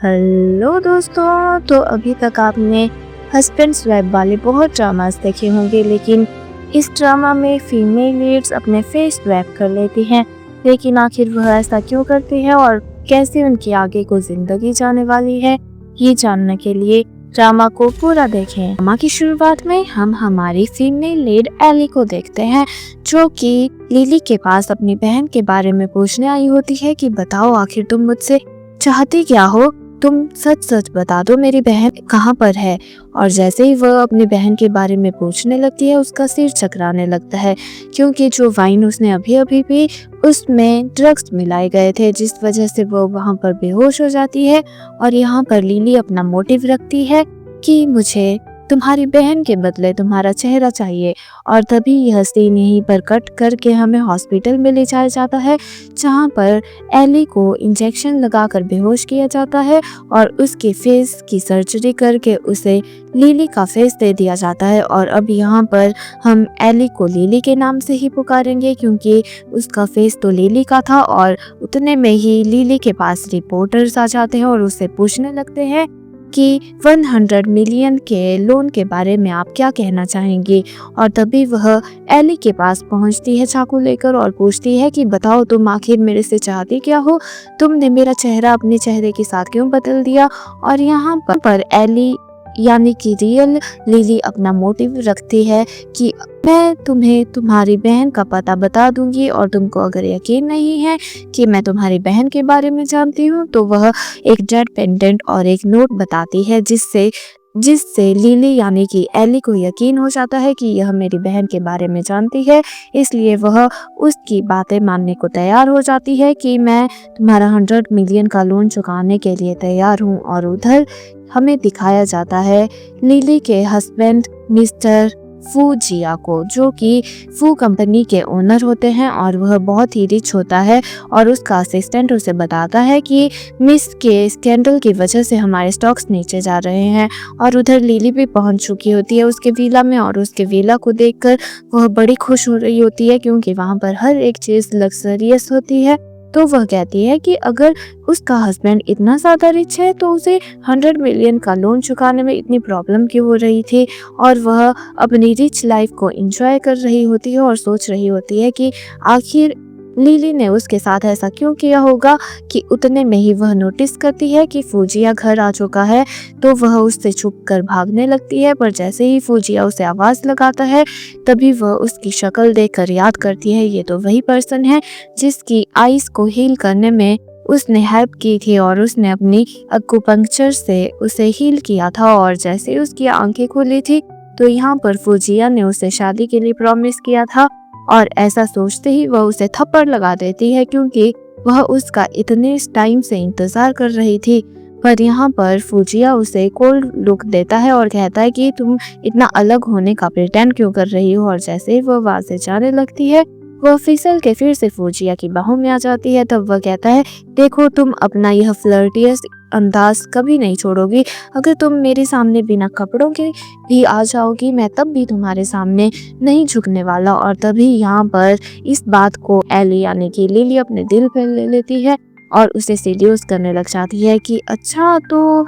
Hello दोस्तों, तो अभी तक आपने हस्बैंड स्वैप वाले बहुत ड्रामास देखे होंगे, लेकिन इस ड्रामा में फीमेल लीड्स अपने फेस स्वैप कर लेती हैं। लेकिन आखिर वह ऐसा क्यों करती है और कैसे उनकी आगे को जिंदगी जाने वाली है, ये जानने के लिए ड्रामा को पूरा देखें। ड्रामा की शुरुआत में हम हमारी फीमेल लीड एली को देखते हैं, जो कि लिली के पास अपनी बहन के बारे में पूछने आई होती है कि बताओ आखिर तुम मुझसे चाहती क्या हो, तुम सच सच बता दो, मेरी बहन कहाँ पर है। और जैसे ही वह अपनी बहन के बारे में पूछने लगती है, उसका सिर चकराने लगता है, क्योंकि जो वाइन उसने अभी अभी पी उसमें ड्रग्स मिलाए गए थे, जिस वजह से वो वहां पर बेहोश हो जाती है। और यहाँ पर लिली अपना मोटिव रखती है कि मुझे तुम्हारी बहन के बदले तुम्हारा चेहरा चाहिए। और तभी यह सीन यहीं पर कट करके हमें हॉस्पिटल में ले जाया जाता है, जहां पर एली को इंजेक्शन लगाकर बेहोश किया जाता है और उसके फेस की सर्जरी करके उसे लिली का फेस दे दिया जाता है। और अब यहाँ पर हम एली को लिली के नाम से ही पुकारेंगे, क्योंकि उसका फेस तो लिली का था। और उतने में ही लिली के पास रिपोर्टर्स आ जाते हैं और उससे पूछने लगते हैं कि 100 मिलियन के लोन के बारे में आप क्या कहना चाहेंगी। और तभी वह एली के पास पहुंचती है चाकू लेकर और पूछती है कि बताओ तुम आखिर मेरे से चाहती क्या हो, तुमने मेरा चेहरा अपने चेहरे के साथ क्यों बदल दिया। और यहाँ पर एली यानी कि रियल लिली अपना मोटिव रखती है कि मैं तुम्हें तुम्हारी बहन का पता बता दूंगी, और तुमको अगर यकीन नहीं है कि मैं तुम्हारी बहन के बारे में जानती हूँ, तो वह एक जेड पेंडेंट और एक नोट बताती है, जिससे लिली यानी कि एली को यकीन हो जाता है कि यह मेरी बहन के बारे में जानती है। इसलिए वह उसकी बातें मानने को तैयार हो जाती है कि मैं तुम्हारा 100 मिलियन का लोन चुकाने के लिए तैयार हूँ। और उधर हमें दिखाया जाता है लिली के हस्बैंड मिस्टर फू जिया को, जो कि फू कंपनी के ओनर होते हैं और वह बहुत ही रिच होता है। और उसका असिस्टेंट उसे बताता है कि मिस के स्कैंडल की वजह से हमारे स्टॉक्स नीचे जा रहे हैं। और उधर लिली भी पहुंच चुकी होती है उसके विला में, और उसके विला को देखकर वह बड़ी खुश हो रही होती है, क्योंकि वहां पर हर एक चीज लग्जरियस होती है। तो वह कहती है कि अगर उसका हस्बैंड इतना ज़्यादा रिच है तो उसे 100 मिलियन का लोन चुकाने में इतनी प्रॉब्लम क्यों हो रही थी। और वह अपनी रिच लाइफ को एंजॉय कर रही होती है और सोच रही होती है कि आखिर लिली ने उसके साथ ऐसा क्यों किया होगा। कि उतने में ही वह नोटिस करती है कि फूजिया घर आ चुका है, तो वह उससे छुप कर भागने लगती है। पर जैसे ही फूजिया उसे आवाज़ लगाता है, तभी वह उसकी शक्ल देखकर याद करती है ये तो वही पर्सन है जिसकी आइज़ को हील करने में उसने हेल्प की थी, और उसने अपनी एक्यूपंक्चर से उसे हील किया था। और जैसे ही उसकी आंखें खुली थी, तो यहाँ पर फूजिया ने उसे शादी के लिए प्रॉमिस किया था। और ऐसा सोचते ही वह उसे थप्पड़ लगा देती है, क्योंकि वह उसका इतने टाइम से इंतजार कर रही थी। पर यहाँ पर फूजिया उसे कोल्ड लुक देता है और कहता है कि तुम इतना अलग होने का प्रिटेंड क्यों कर रही हो। और जैसे ही वह वहां से जाने लगती है, वह फिसल के फिर से फूजिया की बाहों में आ जाती है। तब वह कहता है, देखो तुम अपना यह फ्लर्टियस अंदाज कभी नहीं छोड़ोगी, अगर तुम मेरे सामने बिना कपड़ों के भी आ जाओगी, मैं तब भी तुम्हारे सामने नहीं झुकने वाला। और तभी यहाँ पर इस बात को एली यानी कि लिली अपने दिल पे ले लेती है और उसे सीड्यूस करने लग जाती है कि अच्छा तो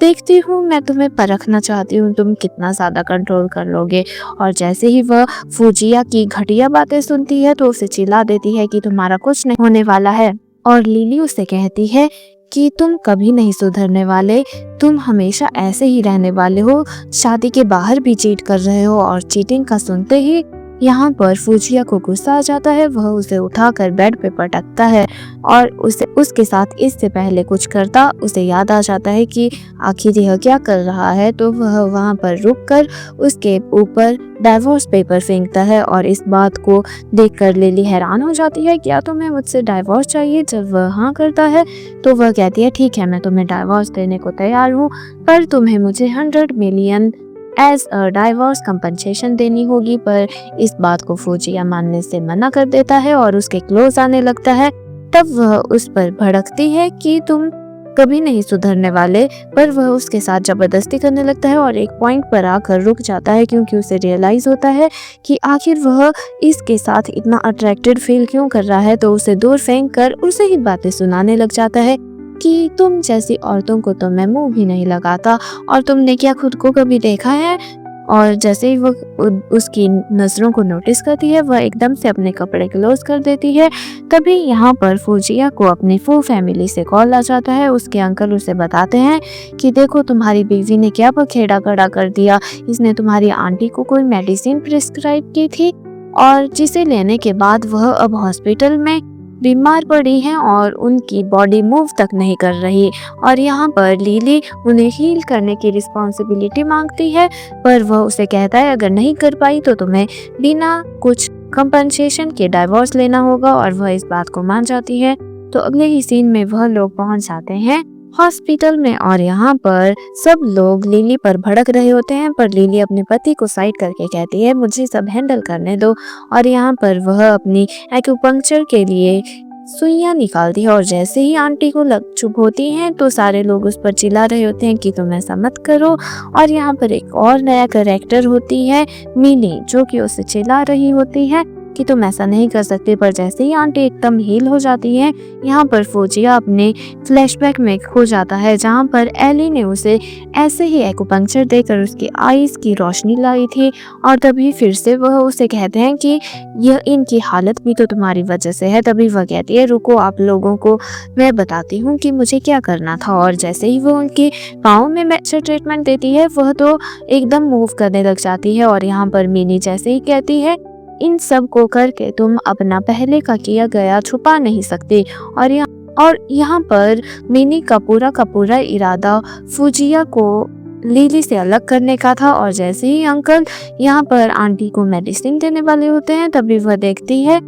देखती हूँ, मैं तुम्हें परखना चाहती हूँ, तुम कितना ज़्यादा कंट्रोल कर लोगे। और जैसे ही वह फूजिया की घटिया बातें सुनती है, तो उसे चिल्ला देती है कि तुम्हारा कुछ नहीं होने वाला है। और लिली उसे कहती है कि तुम कभी नहीं सुधरने वाले, तुम हमेशा ऐसे ही रहने वाले हो, शादी के बाहर भी चीट कर रहे हो। और चीटिंग का सुनते ही यहाँ पर फूजिया को गुस्सा आ जाता है, वह उसे उठाकर बेड पे पटकता है और उसके साथ इससे पहले कुछ करता उसे याद आ जाता है कि आखिर यह क्या कर रहा है। तो वह वहाँ पर रुककर उसके ऊपर डाइवोर्स पेपर फेंकता है। और इस बात को देखकर लिली हैरान हो जाती है, क्या तुम्हें मुझसे डाइवोर्स चाहिए। जब वह हाँ करता है, तो वह कहती है ठीक है, मैं तुम्हें डाइवोर्स देने को तैयार हूँ, पर तुम्हें मुझे 100 million as a divorce compensation देनी होगी। पर इस बात को फूजिया मानने से मना कर देता है और उसके क्लोज आने लगता है। तब वह उस पर भड़कती है कि तुम कभी नहीं सुधरने वाले, पर वह उसके साथ जबरदस्ती करने लगता है और एक पॉइंट पर आकर रुक जाता है, क्योंकि उसे रियलाइज होता है कि आखिर वह इसके साथ इतना अट्रैक्टेड फील क्यों कर रहा है। तो उसे दूर फेंक कर उसे ही बातें सुनाने लग जाता है कि तुम जैसी औरतों को तो मैं मुंह भी नहीं लगाता, और तुमने क्या खुद को कभी देखा है। और जैसे ही वो उसकी नज़रों को नोटिस करती है, वह एकदम से अपने कपड़े क्लोज कर देती है। तभी यहाँ पर फौजिया को अपनी फुल फैमिली से कॉल आ जाता है। उसके अंकल उसे बताते हैं कि देखो तुम्हारी बीवी ने क्या बखेड़ा खड़ा कर दिया, इसने तुम्हारी आंटी को कोई मेडिसिन प्रिस्क्राइब की थी और जिसे लेने के बाद वह अब हॉस्पिटल में बीमार पड़ी हैं और उनकी बॉडी मूव तक नहीं कर रही। और यहाँ पर लिली उन्हें हील करने की रिस्पॉन्सिबिलिटी मांगती है, पर वह उसे कहता है अगर नहीं कर पाई तो तुम्हें बिना कुछ कंपनसेशन के डाइवोर्स लेना होगा, और वह इस बात को मान जाती है। तो अगले ही सीन में वह लोग पहुंच जाते हैं हॉस्पिटल में, और यहाँ पर सब लोग लिली पर भड़क रहे होते हैं, पर लिली अपने पति को साइड करके कहती है मुझे सब हैंडल करने दो। और यहाँ पर वह अपनी एक्यूपंक्चर के लिए सुइयां निकालती है, और जैसे ही आंटी को लग चुप होती हैं तो सारे लोग उस पर चिल्ला रहे होते हैं कि तुम ऐसा मत करो। और यहाँ पर एक और नया कैरेक्टर होती है मिनी, जो कि उसे चिल्ला रही होती है कि तुम ऐसा नहीं कर सकते। पर जैसे ही आंटी एकदम हील हो जाती है, यहाँ पर फौजिया अपने फ्लैशबैक में खो जाता है, जहाँ पर एली ने उसे ऐसे ही एक्यूपंक्चर देकर उसकी आईज की रोशनी लाई थी। और तभी फिर से वह उसे कहते हैं कि यह इनकी हालत भी तो तुम्हारी वजह से है। तभी वह कहती है रुको, आप लोगों को मैं बताती हूँ कि मुझे क्या करना था। और जैसे ही वो उनके पाँव में मेडिसिन ट्रीटमेंट देती है, वह तो एकदम मूव करने लग जाती है। और यहाँ पर मिनी जैसे ही कहती है इन सब को करके तुम अपना पहले का किया गया छुपा नहीं सकते। और यहाँ पर मिनी का पूरा इरादा फौजिया को लिली से अलग करने का था। और जैसे ही अंकल यहाँ पर आंटी को मेडिसिन देने वाले होते हैं, तभी वह देखती है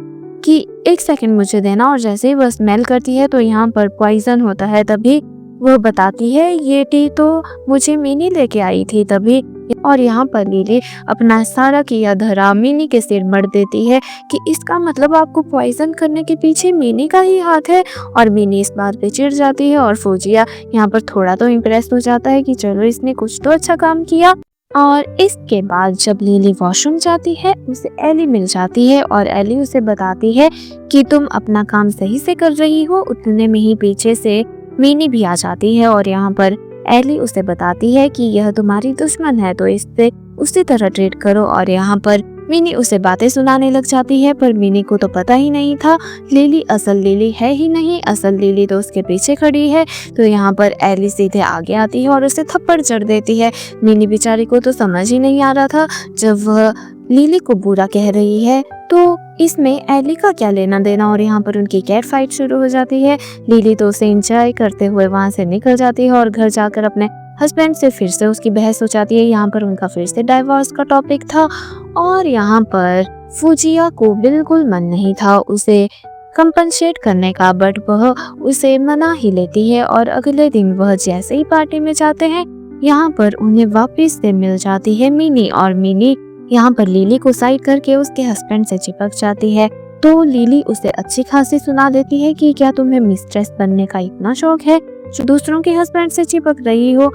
कि एक सेकंड मुझे देना, और जैसे ही वह स्मेल करती है तो यहाँ पर पॉइजन होता है। तभी वह बताती है ये टी तो मुझे मिनी लेके आई थी तभी। और यहाँ पर लिली अपना सारा किया धरा मिनी के सिर मर देती है कि इसका मतलब आपको पॉइजन करने के पीछे मिनी का ही हाथ है। और मिनी इस बात पे चिढ़ जाती है, और फौजिया यहाँ पर थोड़ा तो इम्प्रेस हो जाता है कि चलो इसने कुछ तो अच्छा काम किया। और इसके बाद जब लिली वॉशरूम जाती है, उसे एली मिल जाती है, और एली उसे बताती है कि तुम अपना काम सही से कर रही हो। उतने में ही पीछे से मिनी भी आ जाती है, और यहाँ पर एली उसे बताती है कि यह तुम्हारी दुश्मन है तो इससे उसी तरह ट्रीट करो। और यहाँ पर मिनी उसे बातें सुनाने लग जाती है, पर मिनी को तो पता ही नहीं था लिली असल लिली है ही नहीं, असल लिली तो उसके पीछे खड़ी है। तो यहाँ पर एली सीधे आगे आती है और उसे थप्पड़ जड़ देती है। मिनी बेचारी को तो समझ ही नहीं आ रहा था, जब वह लिली को बुरा कह रही है तो इसमें एली का क्या लेना देना। और यहाँ पर उनकी कैट फाइट शुरू हो जाती है। लिली तो उसे एंजॉय करते हुए वहां से निकल जाती है, और घर जाकर अपने हस्बैंड से फिर से उसकी बहस हो जाती है। यहाँ पर उनका फिर से डाइवोर्स का टॉपिक था, और यहाँ पर फौजिया को बिल्कुल मन नहीं था उसे कंपनसेट करने का, बट वह उसे मना ही लेती है। और अगले दिन वह जैसे ही पार्टी में जाते हैं, यहाँ पर उन्हें वापस से मिल जाती है मिनी, और मिनी यहाँ पर लिली को साइड करके उसके हस्बैंड से चिपक जाती है। तो लिली उसे अच्छी खासी सुना देती है कि क्या तुम्हें मिस्ट्रेस बनने का इतना शौक है जो दूसरों के हस्बैंड से चिपक रही हो।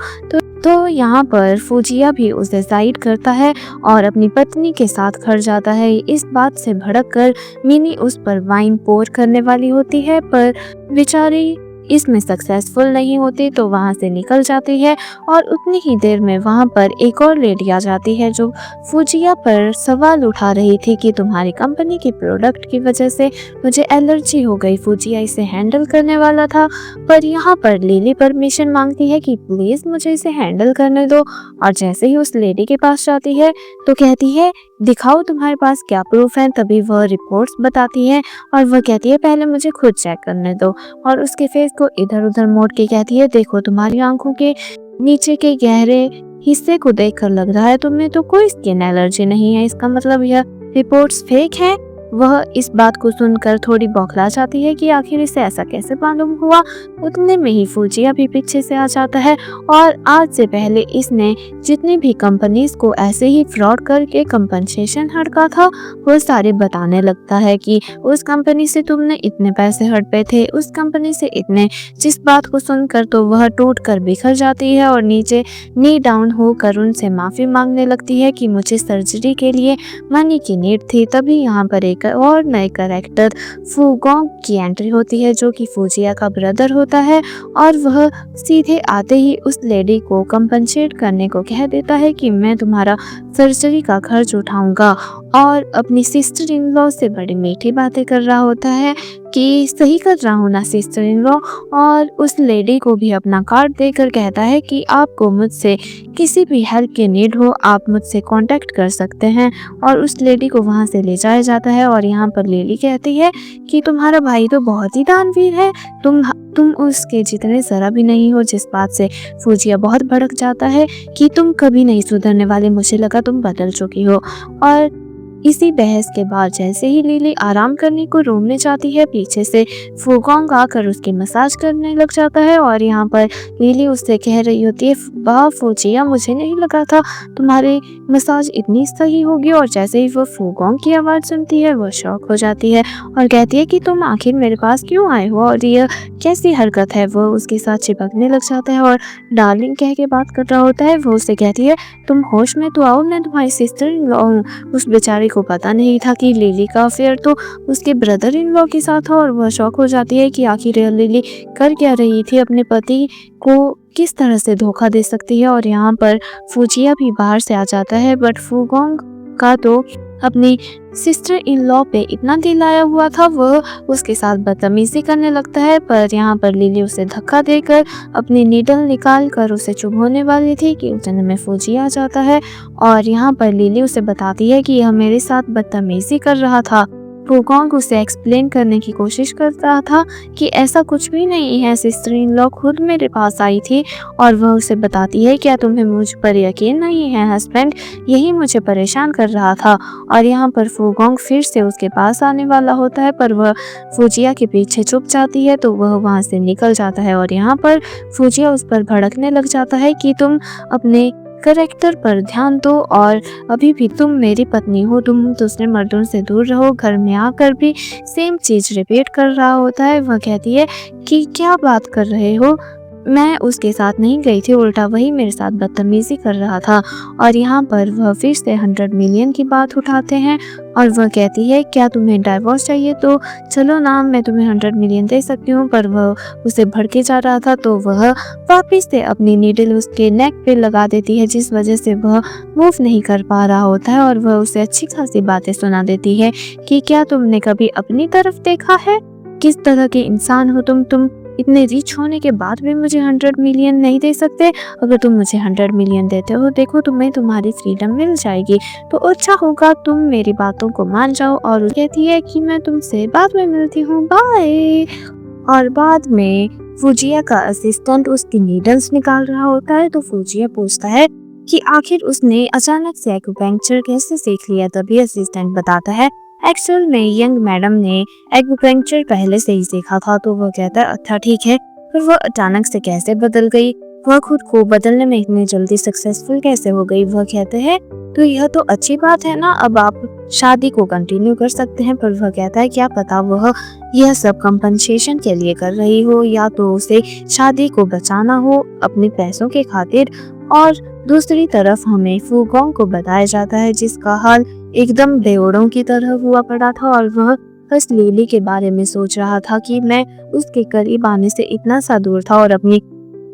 तो यहाँ पर फौजिया भी उसे साइड करता है और अपनी पत्नी के साथ खड़ जाता है। इस बात से भड़क कर मिनी उस पर वाइन पोर करने वाली होती है, पर बेचारी इसमें सक्सेसफुल नहीं होती, तो वहां से निकल जाती है। और उतनी ही देर में वहां पर एक और लेडी आ जाती है जो फौजिया पर सवाल उठा रही थी कि तुम्हारी कंपनी की प्रोडक्ट की वजह से मुझे एलर्जी हो गई। फौजिया इसे हैंडल करने वाला था, पर यहाँ पर लिली परमिशन मांगती है कि प्लीज मुझे इसे हैंडल करने दो। और जैसे ही उस लेडी के पास जाती है तो कहती है दिखाओ तुम्हारे पास क्या प्रूफ है। तभी वह रिपोर्ट्स बताती है, और वह कहती है पहले मुझे खुद चेक करने दो। और उसके फेस को इधर उधर मोड़ के कहती है देखो तुम्हारी आंखों के नीचे के गहरे हिस्से को देखकर लग रहा है तुम्हें तो कोई स्किन एलर्जी नहीं है, इसका मतलब यह रिपोर्ट्स फेक है। वह इस बात को सुनकर थोड़ी बौखला जाती है कि आखिर इसे ऐसा कैसे मालूम हुआ। उतने में ही फौजिया भी पीछे से आ जाता है, और आज से पहले इसने जितनी भी कंपनीज को ऐसे ही फ्रॉड करके कंपनसेशन हड़का था वो सारे बताने लगता है कि उस कंपनी से तुमने इतने पैसे हड़पे थे, उस कंपनी से इतने। जिस बात को सुनकर तो वह टूट कर बिखर जाती है और नीचे नी डाउन होकर उनसे माफी मांगने लगती है कि मुझे सर्जरी के लिए मनी की नीड थी। तभी यहाँ पर एक एक और नए कैरेक्टर फूगोंग की एंट्री होती है, जो कि फुजिया का ब्रदर होता है। और वह सीधे आते ही उस लेडी को कंपनसेट करने को कह देता है कि मैं तुम्हारा सर्जरी का खर्च उठाऊंगा, और अपनी सिस्टर इन लॉ से बड़ी मीठी बातें कर रहा होता है कि सही कर रहा हूँ ना सिस्टर इन लॉ। और उस लेडी को भी अपना कार्ड देकर कहता है कि आपको मुझसे किसी भी हेल्प की नीड हो आप मुझसे कांटेक्ट कर सकते हैं। और उस लेडी को वहां से ले जाया जाता है। और यहाँ पर लिली कहती है कि तुम्हारा भाई तो बहुत ही दानवीर है, तुम उसके जितने जरा भी नहीं हो, जिस बात से फुजिया बहुत भड़क जाता है कि तुम कभी नहीं सुधरने वाले, मुझे लगा तुम बदल चुकी हो। और इसी बहस के बाद जैसे ही लिली आराम करने को रूम में जाती है, पीछे से फूगोंग आकर उसकी मसाज करने लग जाता है। और यहाँ पर लिली उससे कह रही होती है, वाह फुजिया, मुझे नहीं लगा था तुम्हारी मसाज इतनी सही होगी। और जैसे ही वो फूगोंग की आवाज़ सुनती है वो शॉक हो जाती है और कहती है कि तुम आखिर मेरे पास क्यों आए हो और ये कैसी हरकत है। वो उसके साथ चिपकने लग जाता है और डार्लिंग कह के बात कर रहा होता है। वो उससे कहती है, तुम होश में तो आओ, मैं तुम्हारी सिस्टर इन लॉ हूँ। उस बेचारी को पता नहीं था कि लिली का अफेयर तो उसके ब्रदर इन लॉ के साथ था। और वह शॉक हो जाती है कि आखिर लिली कर क्या रही थी, अपने पति को किस तरह से धोखा दे सकती है। और यहाँ पर फुजिया भी बाहर से आ जाता है, बट फूगोंग का तो अपनी सिस्टर इन लॉ पे इतना दिल आया हुआ था, वह उसके साथ बदतमीजी करने लगता है। पर यहाँ पर लिली उसे धक्का देकर अपनी नीडल निकाल कर उसे चुभोने वाली थी कि उतने में फुजिया आ जाता है। और यहाँ पर लिली उसे बताती है कि यह मेरे साथ बदतमीजी कर रहा था। फूगोंग उसे एक्सप्लेन करने की कोशिश कर रहा था कि ऐसा कुछ भी नहीं है, सिस्टर इन लॉ खुद मेरे पास आई थी। और वह उसे बताती है, क्या तुम्हें मुझ पर यकीन नहीं है हस्बैंड, यही मुझे परेशान कर रहा था। और यहाँ पर फूगोंग फिर से उसके पास आने वाला होता है, पर वह फुजिया के पीछे छुप जाती है तो वह वहाँ से निकल जाता है। और यहाँ पर फुजिया उस पर भड़कने लग जाता है कि तुम अपने करेक्टर पर ध्यान दो और अभी भी तुम मेरी पत्नी हो, तुम दूसरे मर्दों से दूर रहो। घर में आकर भी सेम चीज रिपीट कर रहा होता है। वह कहती है कि क्या बात कर रहे हो, मैं उसके साथ नहीं गई थी, उल्टा वही मेरे साथ बदतमीजी कर रहा था। और यहाँ पर वह फिर से 100 मिलियन की बात उठाते हैं और वह कहती है, क्या तुम्हें डाइवोर्स चाहिए तो चलो ना, मैं तुम्हें 100 मिलियन दे सकती हूँ। पर वह उसे भड़के जा रहा था तो वह वापिस से अपनी नीडल उसके नेक पे लगा देती है, जिस वजह से वह मूव नहीं कर पा रहा होता है। और वह उसे अच्छी खासी बातें सुना देती है कि क्या तुमने कभी अपनी तरफ देखा है, किस तरह के इंसान हो तुम इतने रिच होने के बाद भी मुझे 100 मिलियन नहीं दे सकते। अगर तुम मुझे 100 मिलियन देते हो, देखो तुम्हें तुम्हारी फ्रीडम मिल जाएगी, तो अच्छा होगा तुम मेरी बातों को मान जाओ। और वो कहती है कि मैं तुमसे बाद में मिलती हूँ, बाय। और बाद में फुजिया का असिस्टेंट उसकी नीडल्स निकाल रहा होता है तो फुजिया पूछता है कि आखिर उसने अचानक से एक्यूपंक्चर कैसे सीख लिया। तभी असिस्टेंट बताता है, एक्चुअल में यंग मैडम ने एक्यूपंक्चर पहले से ही सीखा था। तो वह कहता है, अच्छा ठीक है, फिर वह अचानक से कैसे बदल गई, वह खुद को बदलने में इतनी जल्दी सक्सेसफुल कैसे हो गई। वह कहते हैं, तो यह तो अच्छी बात है ना, अब आप शादी को कंटिन्यू कर सकते हैं। पर वह कहता है, क्या पता वह यह सब कंपनसेशन के लिए कर रही हो, या तो उसे शादी को बचाना हो अपने पैसों के खातिर। और दूसरी तरफ हमें फूगोंग को बताया जाता है जिसका हाल एकदम बेओड़ों की तरह हुआ पड़ा था और वह बस लिली के बारे में सोच रहा था कि मैं उसके करीब आने से इतना सा दूर था और अपनी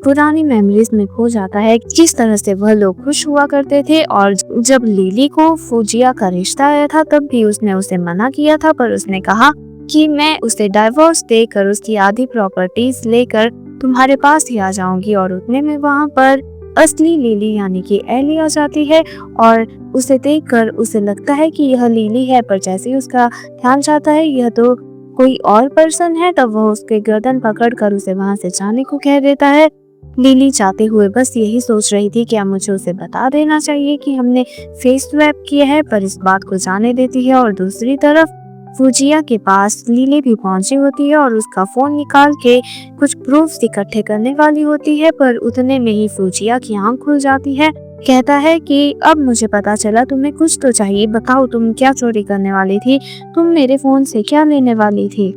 पुरानी मेमोरीज में खो जाता है किस तरह से वह लोग खुश हुआ करते थे। और जब लिली को फुजिया का रिश्ता आया था तब भी उसने उसे मना किया था, पर उसने कहा कि मैं उसे डाइवोर्स देकर उसकी आधी प्रॉपर्टीज लेकर तुम्हारे पास ही आ जाऊंगी। और उतने में वहाँ पर असली लिली यानी कि एली आ जाती है और उसे देखकर उसे लगता है कि यह लिली है, पर जैसे ही उसका ध्यान जाता है यह तो कोई और पर्सन है, तब वह उसके गर्दन पकड़कर उसे वहां से जाने को कह देता है। लिली चाहते हुए बस यही सोच रही थी, क्या मुझे उसे बता देना चाहिए कि हमने फेस स्वैप किया है, पर इस बात को जाने देती है। और दूसरी तरफ फुजिया के पास लिली भी पहुंची होती है और उसका फोन निकाल के कुछ प्रूफ्स इकट्ठे करने वाली होती है, पर उतने में ही फुजिया की आंख खुल जाती है। कहता है कि अब मुझे पता चला, तुम्हें कुछ तो चाहिए, बताओ तुम क्या चोरी करने वाली थी, तुम मेरे फोन से क्या लेने वाली थी।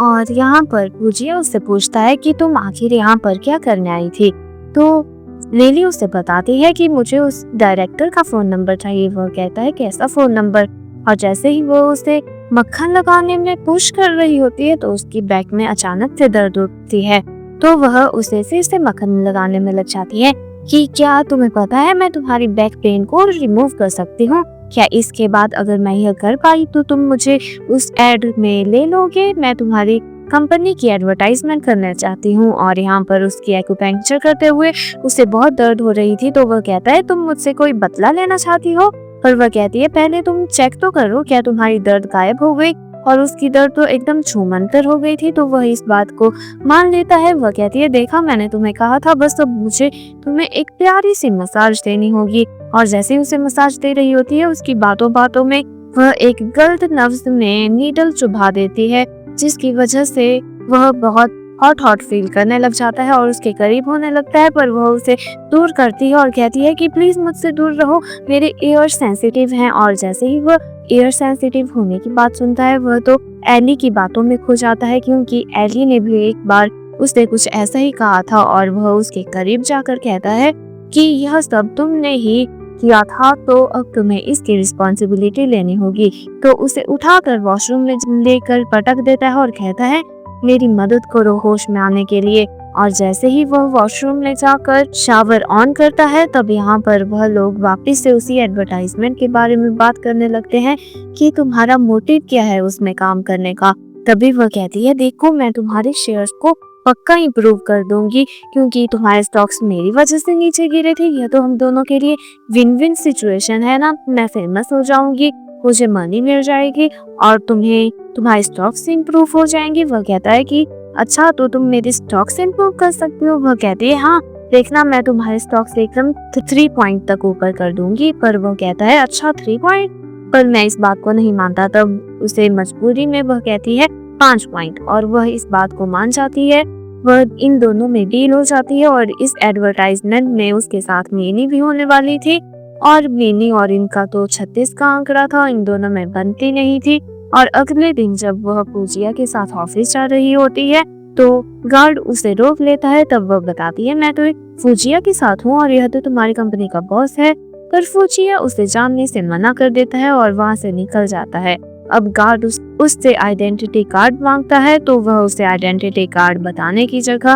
और यहाँ पर फुजिया उससे पूछता है कि तुम आखिर यहाँ पर क्या करने आई थी। तो लिली उसे बताती है कि मुझे उस डायरेक्टर का फोन नंबर चाहिए। वह कहता है, कैसा फोन नंबर। और जैसे ही वो उसे मक्खन लगाने में पुश कर रही होती है तो उसकी बैक में अचानक से दर्द उठती है। तो वह उसे फिर से मक्खन लगाने में लग जाती है कि क्या तुम्हें पता है मैं तुम्हारी बैक पेन को रिमूव कर सकती हूँ, क्या इसके बाद अगर मैं यह कर पाई तो तुम मुझे उस एड में ले लोगे, मैं तुम्हारी कंपनी की एडवर्टाइजमेंट करना चाहती हूँ। और यहाँ पर उसकी एक्यूपेंक्चर करते हुए उसे बहुत दर्द हो रही थी तो वह कहता है तुम मुझसे कोई बदला लेना चाहती हो, पर वह कहती है पहले तुम चेक तो करो क्या तुम्हारी दर्द गायब हो गई, और उसकी दर्द तो एकदम छूमंतर हो गई थी। तो वह इस बात को मान लेता है। वह कहती है देखा मैंने तुम्हें कहा था, बस अब मुझे तुम्हें एक प्यारी सी मसाज देनी होगी। और जैसे ही उसे मसाज दे रही होती है उसकी बातों बातों में वह एक गलत नब्ज में नीडल चुभा देती है, जिसकी वजह से वह बहुत हॉट फील करने लग जाता है और उसके करीब होने लगता है, पर वह उसे दूर करती है और कहती है कि प्लीज मुझसे दूर रहो, मेरे ईयर सेंसिटिव हैं। और जैसे ही वह ईयर सेंसिटिव होने की बात सुनता है वह तो एली की बातों में खो जाता है, क्योंकि एली ने भी एक बार उससे कुछ ऐसा ही कहा था और वह उसके करीब जाकर कहता है कि यह सब तुमने ही किया था तो अब तुम्हें इसकी रिस्पॉन्सिबिलिटी लेनी होगी। तो उसे उठाकर वॉशरूम में लेकर पटक देता है और कहता है मेरी मदद करो होश में आने के लिए। और जैसे ही वह वॉशरूम में जाकर शावर ऑन करता है तब यहाँ पर वह लोग वापस से उसी एडवर्टाइजमेंट के बारे में बात करने लगते हैं कि तुम्हारा मोटिव क्या है उसमें काम करने का। तभी वह कहती है देखो मैं तुम्हारे शेयर्स को पक्का इम्प्रूव कर दूंगी, क्योंकि तुम्हारे स्टॉक्स मेरी वजह से नीचे गिरे थे, यह तो हम दोनों के लिए विन विन सिचुएशन है ना, मैं फेमस हो जाऊंगी, मुझे मनी मिल जाएगी और तुम्हें तुम्हारे स्टॉक्स इम्प्रूव हो जाएंगे। वह कहता है कि अच्छा तो तुम मेरे स्टॉक्स इम्प्रूव कर सकती हो। वह कहती है हाँ देखना मैं तुम्हारे स्टॉक्स एकदम 3 पॉइंट तक ऊपर कर दूंगी। पर वह कहता है अच्छा 3 पॉइंट, पर मैं इस बात को नहीं मानता। तब उसे मजबूरी में वह कहती है 5 पॉइंट और वह इस बात को मान जाती है। वह इन दोनों में डील हो जाती है और इस एडवर्टाइजमेंट में उसके साथ मीनी भी होने वाली थी और मीनी और इनका तो 36 का आंकड़ा था, इन दोनों में बनती नहीं थी। और अगले दिन जब वह पूजिया के साथ ऑफिस जा रही होती है तो गार्ड उसे रोक लेता है। तब वह बताती है मैं तो फूजिया के साथ हूँ और यह तो तुम्हारी कंपनी का बॉस है, पर फूजिया उसे जानने से मना कर देता है और वहाँ से निकल जाता है। अब गार्ड उससे आइडेंटिटी कार्ड मांगता है तो वह उसे आइडेंटिटी कार्ड बताने की जगह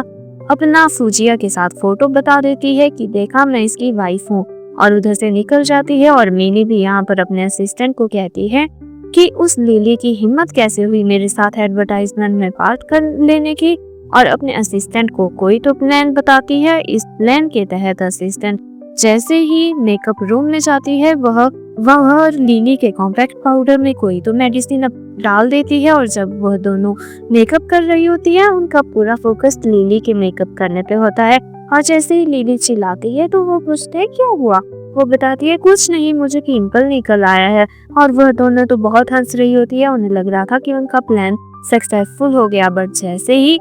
अपना फूजिया के साथ फोटो बता देती है कि देखा मैं इसकी वाइफ हूँ, और उधर से निकल जाती है। और मीनी भी यहाँ पर अपने असिस्टेंट को कहती है कि उस लिली की हिम्मत कैसे हुई मेरे साथ एडवर्टाइजमेंट में पार्ट कर लेने की, और अपने असिस्टेंट को कोई तो प्लान बताती है। इस प्लान के तहत असिस्टेंट जैसे ही मेकअप रूम में जाती है वह लिली के कॉम्पैक्ट पाउडर में कोई तो मेडिसिन डाल देती है, और जब वह दोनों मेकअप कर रही होती है उनका पूरा फोकस लिली के मेकअप करने पे होता है। और जैसे ही लिली चिल्लाती है तो वो पूछते हैं क्या हुआ, वो बताती है कुछ नहीं मुझे पिंपल निकल आया है। और वह दोनों तो बहुत हंस रही होती है, उन्हें लग रहा था कि उनका प्लान सक्सेसफुल हो गया। बट जैसे ही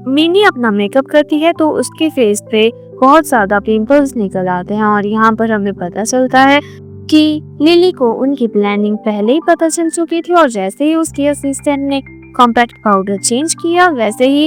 मिनी अपना मेकअप करती है तो उसके फेस पे बहुत ज्यादा पिंपल्स निकल आते हैं। और यहाँ पर हमें पता चलता है कि लिली को उनकी प्लानिंग पहले ही पता चल चुकी थी, और जैसे ही उसकी असिस्टेंट ने कॉम्पैक्ट पाउडर चेंज किया वैसे ही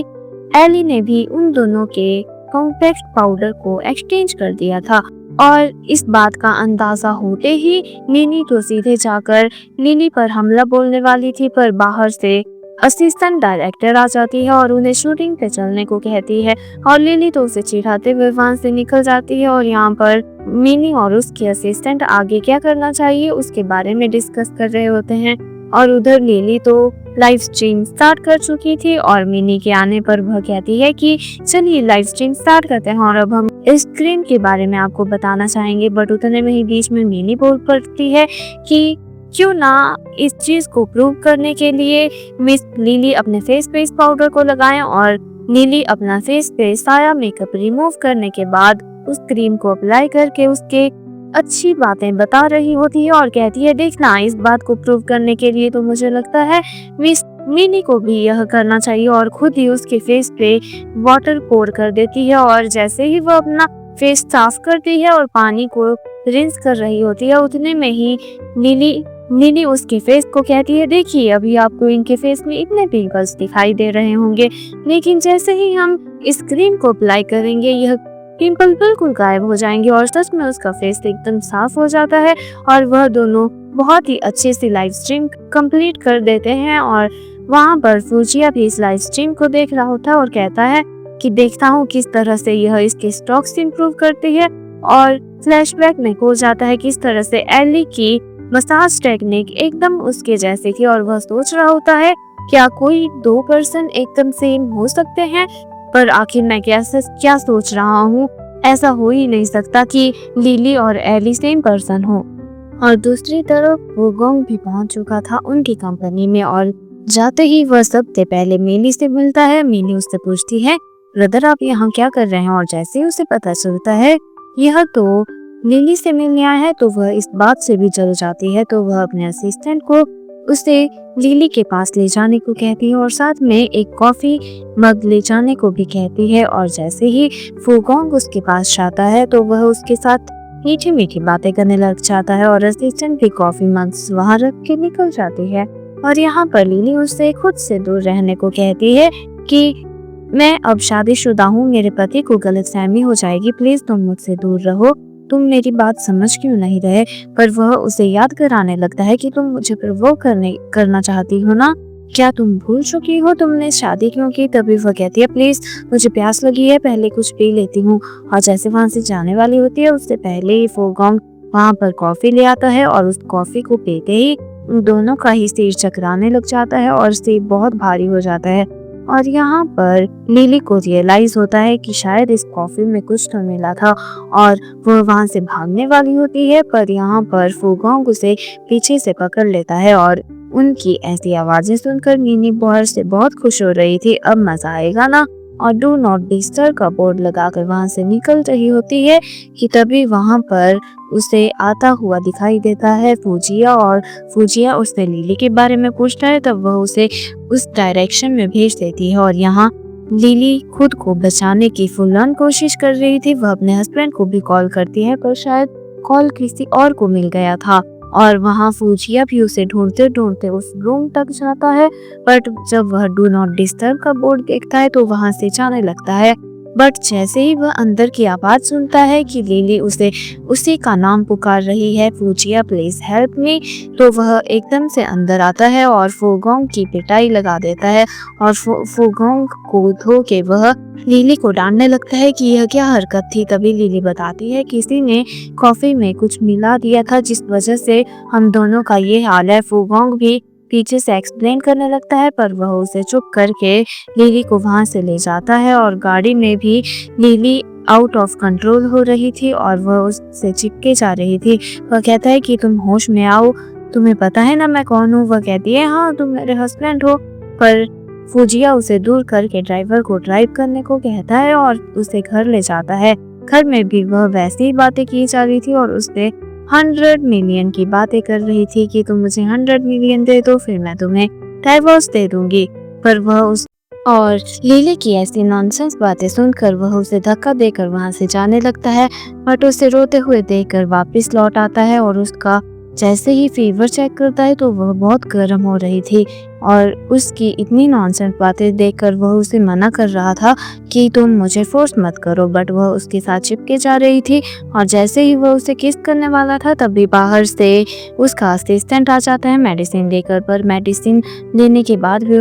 एली ने भी उन दोनों के कॉम्पैक्ट पाउडर को एक्सचेंज कर दिया था। और इस बात का अंदाजा होते ही मिनी तो सीधे जाकर लिली पर हमला बोलने वाली थी, पर बाहर से असिस्टेंट डायरेक्टर आ जाती है और उन्हें शूटिंग पे चलने को कहती है। और लिली तो उसे चिढ़ाते हुए वहां से निकल जाती है। और यहाँ पर मिनी और उसके असिस्टेंट आगे क्या करना चाहिए उसके बारे में डिस्कस कर रहे होते हैं। और उधर लिली तो लाइव स्ट्रीम स्टार्ट कर चुकी थी और मिनी के आने पर वह कहती है कि चलिए लाइव स्ट्रीम स्टार्ट करते हैं और अब हम इस स्क्रीन के बारे में आपको बताना चाहेंगे। बट उतने में ही बीच में मिनी बोल पड़ती है कि क्यों ना इस चीज को प्रूव करने के लिए मिस लिली अपने फेस पे इस पाउडर को लगाएं। और लिली अपना फेस पे सारा मेकअप रिमूव करने के बाद उस क्रीम को अप्लाई करके उसके अच्छी बातें बता रही होती है और कहती है देखना इस बात को प्रूव करने के लिए तो मुझे लगता है मिस मिनी को भी यह करना चाहिए, और खुद ही उसके फेस पे वाटर पोर कर देती है। और जैसे ही वह अपना फेस साफ करती है और पानी को रिंस कर रही होती है उतने में ही लिली उसके फेस को कहती है देखिए अभी आपको इनके फेस में इतने पिंपल्स दिखाई दे रहे होंगे, लेकिन जैसे ही हम इस क्रीम को अप्लाई करेंगे यह पिंपल बिल्कुल गायब हो जाएंगे और सच में उसका फेस एकदम साफ हो जाता है और वह दोनों बहुत ही अच्छे से लाइव स्ट्रीम कंप्लीट कर देते हैं। और वहाँ पर फुजिया भी इस लाइव स्ट्रीम को देख रहा होता है और कहता है कि देखता हूँ किस तरह से यह इसके स्टॉक्स इंप्रूव करती है। और फ्लैशबैक में हो जाता है किस तरह से एली की मसाज टेक्निक एकदम उसके जैसी थी और वह सोच रहा होता है क्या कोई दो पर्सन एकदम सेम हो सकते हैं, पर आखिर मैं क्या सोच रहा हूँ, ऐसा हो ही नहीं सकता कि लिली और एली सेम पर्सन हो। और दूसरी तरफ वो गोंग भी पहुंच चुका था उनकी कंपनी में और जाते ही वह सबसे पहले मिली से मिलता है। मिली उससे पूछती है ब्रदर आप यहाँ क्या कर रहे हैं, और जैसे ही उसे पता चलता है यह तो लिली से मिलने आया है तो वह इस बात से भी जल जाती है। तो वह अपने असिस्टेंट को उसे लिली के पास ले जाने को कहती है और साथ में एक कॉफी मग ले जाने को भी कहती है। और जैसे ही फुगोंग उसके पास जाता है तो वह उसके साथ मीठी मीठी बातें करने लग जाता है और असिस्टेंट भी कॉफी मग्स वहां रख के निकल जाती है। और यहाँ पर लिली उससे खुद से दूर रहने को कहती है कि मैं अब शादीशुदा हूँ, मेरे पति को गलतफहमी हो जाएगी, प्लीज तुम मुझसे दूर रहो, तुम मेरी बात समझ क्यों नहीं रहे। पर वह उसे याद कराने लगता है कि तुम मुझे प्रवोक करना चाहती हो ना, क्या तुम भूल चुकी हो तुमने शादी क्यों की। तभी वह कहती है प्लीज मुझे प्यास लगी है, पहले कुछ पी लेती हूँ। और जैसे वहां से जाने वाली होती है उससे पहले ही फुगोंग वहां पर कॉफी ले आता है और उस कॉफी को पीते ही दोनों का ही सिर चकराने लग जाता है और सिर बहुत भारी हो जाता है। और यहाँ पर लिली को रियलाइज होता है कि शायद इस कॉफी में कुछ तो मिला था और वह वहां से भागने वाली होती है, पर यहाँ पर फुगोंग उसे पीछे से पकड़ लेता है। और उनकी ऐसी आवाजें सुनकर मिनी बाहर से बहुत खुश हो रही थी, अब मजा आएगा ना। और डू नॉट डिस्टर्ब का बोर्ड लगाकर वहां से निकल रही होती है कि तभी वहां पर उसे आता हुआ दिखाई देता है फुजिया। और फुजिया उससे लिली के बारे में पूछता है, तब वह उसे उस डायरेक्शन में भेज देती है। और यहाँ लिली खुद को बचाने की फुल ऑन कोशिश कर रही थी, वह अपने हस्बैंड को भी कॉल करती है पर शायद कॉल किसी और को मिल गया था। और वहाँ फुजिया भी उसे ढूंढते ढूंढते उस रूम तक जाता है, बट जब वह डू नॉट डिस्टर्ब का बोर्ड देखता है तो वहां से जाने लगता है। बट जैसे ही वह अंदर की आवाज सुनता है कि लिली उसे उसी का नाम पुकार रही है, फुजिया प्लीज हेल्प मी, तो वह एकदम से अंदर आता है और फुगोंग की पिटाई लगा देता है। और फुगोंग को धो के वह लिली को डांटने लगता है कि यह क्या हरकत थी। तभी लिली बताती है किसी ने कॉफी में कुछ मिला दिया था जिस वजह से हम दोनों का ये हाल है। फुगोंग भी पीछे से एक्सप्लेन करने लगता है पर वह उसे चुप करके लिली को वहां से ले जाता है। और गाड़ी में भी लिली आउट ऑफ कंट्रोल हो रही थी और वह उससे चिपके जा रही थी। वह कहता है कि तुम होश में आओ, तुम्हें पता है ना मैं कौन हूँ। वह कहती है हाँ तुम मेरे हस्बैंड हो। पर फुजिया उसे दूर करके ड्राइवर को ड्राइव करने को कहता है और उसे घर ले जाता है। घर में भी वह वैसी ही बातें की जा रही थी और उससे 100 मिलियन की बातें कर रही थी कि तुम मुझे 100 मिलियन दे दो फिर मैं तुम्हें डाइवोर्स दे दूंगी। पर वह उस और लिली की ऐसी नॉनसेंस बातें सुनकर वह उसे धक्का देकर वहां से जाने लगता है, बट उसे रोते हुए देखकर वापस लौट आता है। और उसका जैसे ही फीवर चेक करता है तो वह बहुत गर्म हो रही थी और उसकी इतनी नॉनसेंस बातें देखकर वह उसे मना कर रहा था कि तुम मुझे फोर्स मत करो, बट वह उसके साथ चिपके जा रही थी। और जैसे ही वह उसे किस करने वाला था तभी बाहर से उसका असिस्टेंट आ जाता है मेडिसिन लेकर। पर मेडिसिन लेने के बाद भी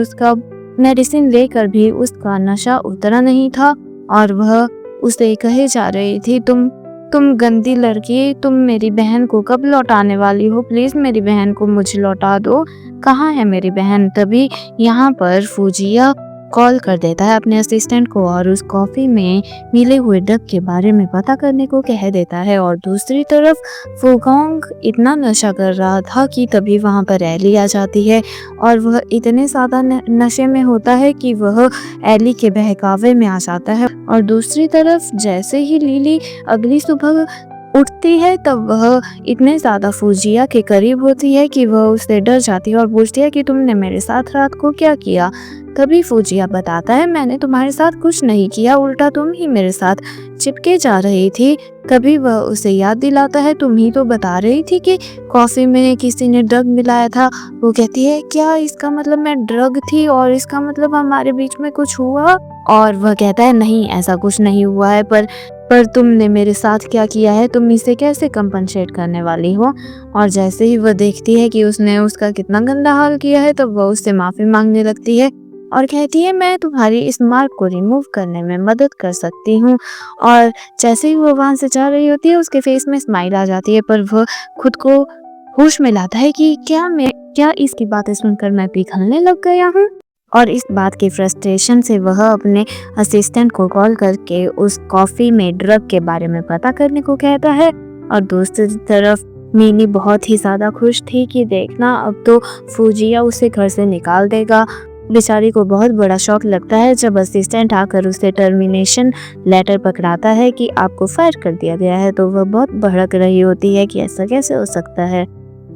उसका नशा उतरा नहीं था और वह उसे कहे जा रही थी तुम गंदी लड़की, तुम मेरी बहन को कब लौटाने वाली हो, प्लीज मेरी बहन को मुझे लौटा दो, कहाँ है मेरी बहन। तभी यहाँ पर फुजिया कॉल कर देता है अपने असिस्टेंट को और उस कॉफी में मिले हुए ड्रग के बारे में पता करने को कह देता है। और दूसरी तरफ फुगोंग इतना नशा कर रहा था कि तभी वहां पर एली आ जाती है और वह इतने ज्यादा नशे में होता है कि वह एली के बहकावे में आ जाता है। और दूसरी तरफ जैसे ही लिली अगली सुबह उठती है तब वह इतने ज्यादा फुजिया के करीब होती है कि वह उससे डर जाती है और पूछती है कि तुमने मेरे साथ रात को क्या किया। तभी फुजिया बताता है मैंने तुम्हारे साथ कुछ नहीं किया, उल्टा तुम ही मेरे साथ चिपके जा रही थी। कभी वह उसे याद दिलाता है, तुम ही तो बता रही थी कि कॉफ़ी में किसी ने ड्रग मिलाया था। वो कहती है, क्या इसका मतलब मैं ड्रग थी और इसका मतलब हमारे बीच में कुछ हुआ? और वह कहता है, नहीं ऐसा कुछ नहीं हुआ है, पर तुमने मेरे साथ क्या किया है, तुम इसे कैसे कंपनसेट करने वाली हो? और जैसे ही वह देखती है कि उसने उसका कितना गंदा हाल किया है, तब वह उससे माफ़ी मांगने लगती है और कहती है, मैं तुम्हारी इस मार्क को रिमूव करने में मदद कर सकती हूँ। और जैसे ही वो वहाँ से जा रही होती है, उसके फेस में स्माइल आ जाती है, पर वह खुद को होश में लाता है कि क्या इसकी बातें सुनकर मैं पिघलने लग गया हूँ। और इस बात की फ्रस्ट्रेशन से वह अपने असिस्टेंट को कॉल करके उस कॉफ़ी में ड्रग के बारे में पता करने को कहता है। और दूसरी तरफ मीनी बहुत ही ज़्यादा खुश थी कि देखना, अब तो फूजिया उसे घर से निकाल देगा। बेचारी को बहुत बड़ा शॉक लगता है जब असिस्टेंट आकर उसे टर्मिनेशन लेटर पकड़ाता है कि आपको फायर कर दिया गया है। तो वह बहुत भड़क रही होती है कि ऐसा कैसे हो सकता है।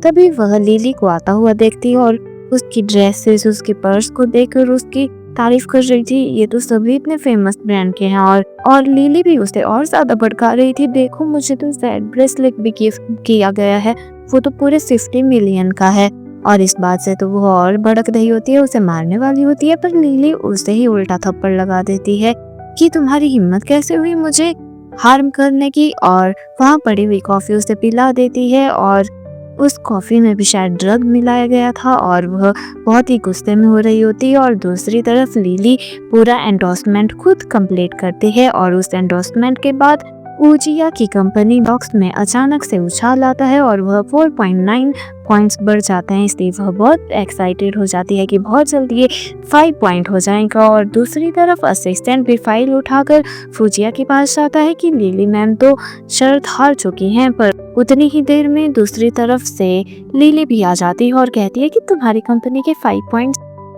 तभी वह लिली को आता हुआ देखती है और उसकी ड्रेसेस, उसके पर्स को देखकर उसकी तारीफ कर रही थी। ये तो सभी इतने फेमस ब्रांड के हैं। और लिली भी उसे और ज्यादा भड़का रही थी, देखो मुझे तो ज़ेड ब्रेसलेट भी गिफ्ट किया गया है, वो तो पूरे 50 मिलियन का है। और इस बात से तो वो और भड़क रही होती है, उसे मारने वाली होती है, पर लिली उसे ही उल्टा थप्पड़ लगा देती है कि तुम्हारी हिम्मत कैसे हुई मुझे हार्म करने की। और वहाँ पड़ी हुई कॉफी उसे पिला देती है और उस कॉफ़ी में भी शायद ड्रग मिलाया गया था और वह बहुत ही गुस्से में हो रही होती है। और दूसरी तरफ लिली पूरा एंडोर्समेंट खुद कंप्लीट करती है और उस एंडोर्समेंट के बाद ऊजिया की कंपनी बॉक्स में अचानक से उछाल आता है और वह 4.9 पॉइंट्स बढ़ जाते हैं। इसलिए वह बहुत एक्साइटेड हो जाती है कि बहुत जल्दी ये 5 पॉइंट हो जाएगा। और दूसरी तरफ असिस्टेंट भी फाइल उठाकर फूजिया के पास जाता है कि लिली मैम तो शर्त हार चुकी हैं। पर उतनी ही देर में दूसरी तरफ से लिली भी आ जाती है और कहती है कि तुम्हारी कंपनी के 5 पॉइंट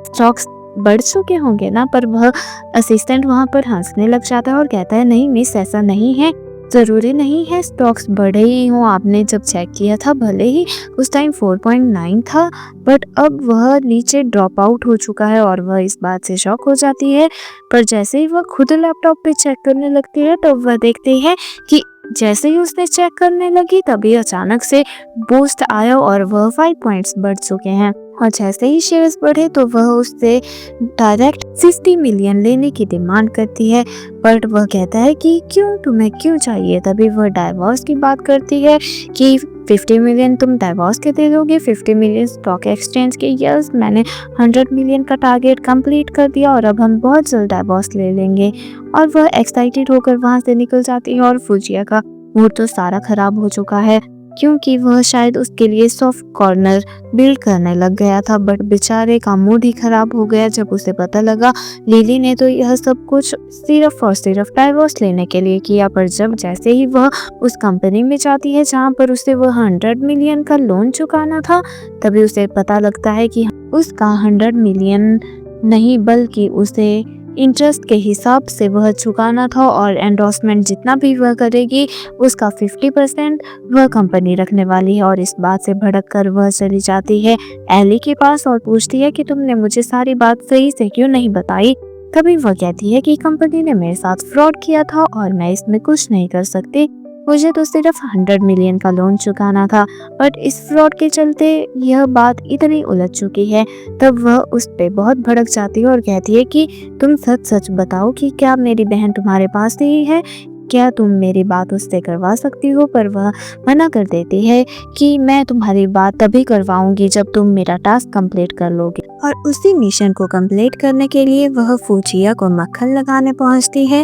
स्टॉक्स बढ़ चुके होंगे ना। पर वह असिस्टेंट वहां पर हंसने लग जाता है और कहता है, नहीं मिस, ऐसा नहीं है, ज़रूरी नहीं है स्टॉक्स बढ़े ही हों, आपने जब चेक किया था भले ही उस टाइम 4.9 था, बट अब वह नीचे ड्रॉप आउट हो चुका है। और वह इस बात से शॉक हो जाती है। पर जैसे ही वह खुद लैपटॉप पे चेक करने लगती है, तो वह देखती है कि जैसे ही उसने चेक करने लगी तभी अचानक से बूस्ट आया और वह 5 पॉइंट्स बढ़ चुके हैं। और जैसे ही शेयर्स बढ़े तो वह उससे डायरेक्ट 60 मिलियन लेने की डिमांड करती है। बट वह कहता है कि क्यों, तुम्हें क्यों चाहिए। तभी वह डाइवोर्स की बात करती है कि 50 मिलियन तुम डाइवोर्स के दे दोगे, 50 मिलियन स्टॉक एक्सचेंज के। यस, मैंने 100 मिलियन का टारगेट कंप्लीट कर दिया और अब हम बहुत जल्द डाइवोर्स ले लेंगे। और वह एक्साइटेड होकर वहां से निकल जाती है। और फूजिया का मूड तो सारा खराब हो चुका है क्योंकि वह शायद उसके लिए सॉफ्ट कॉर्नर बिल्ड करने लग गया था। बट बेचारे का मूड ही खराब हो गया जब उसे पता लगा लिली ने तो यह सब कुछ सिर्फ और सिर्फ डाइवोर्स लेने के लिए किया। पर जब जैसे ही वह उस कंपनी में जाती है जहां पर उसे वह 100 मिलियन का लोन चुकाना था, तभी उसे पता लगता है कि उसका 100 मिलियन नहीं बल्कि उसे इंटरेस्ट के हिसाब से वह चुकाना था। और एंडोर्समेंट जितना भी वह करेगी उसका 50% वह कंपनी रखने वाली है। और इस बात से भड़क कर वह चली जाती है एली के पास और पूछती है कि तुमने मुझे सारी बात सही से क्यों नहीं बताई। तभी वह कहती है कि कंपनी ने मेरे साथ फ्रॉड किया था और मैं इसमें कुछ नहीं कर सकती, मुझे तो सिर्फ 100 मिलियन का लोन चुकाना था। बट इस फ्रॉड के चलते यह बात इतनी उलझ चुकी है। तब वह उस पे बहुत भड़क जाती है और कहती है कि तुम सच सच बताओ कि क्या मेरी बहन तुम्हारे पास ही है, क्या तुम मेरी बात उससे करवा सकती हो। पर वह मना कर देती है कि मैं तुम्हारी बात तभी करवाऊंगी जब तुम मेरा टास्क कंप्लीट कर लोगे। और उसी मिशन को कंप्लीट करने के लिए वह फूजिया को मक्खन लगाने पहुंचती है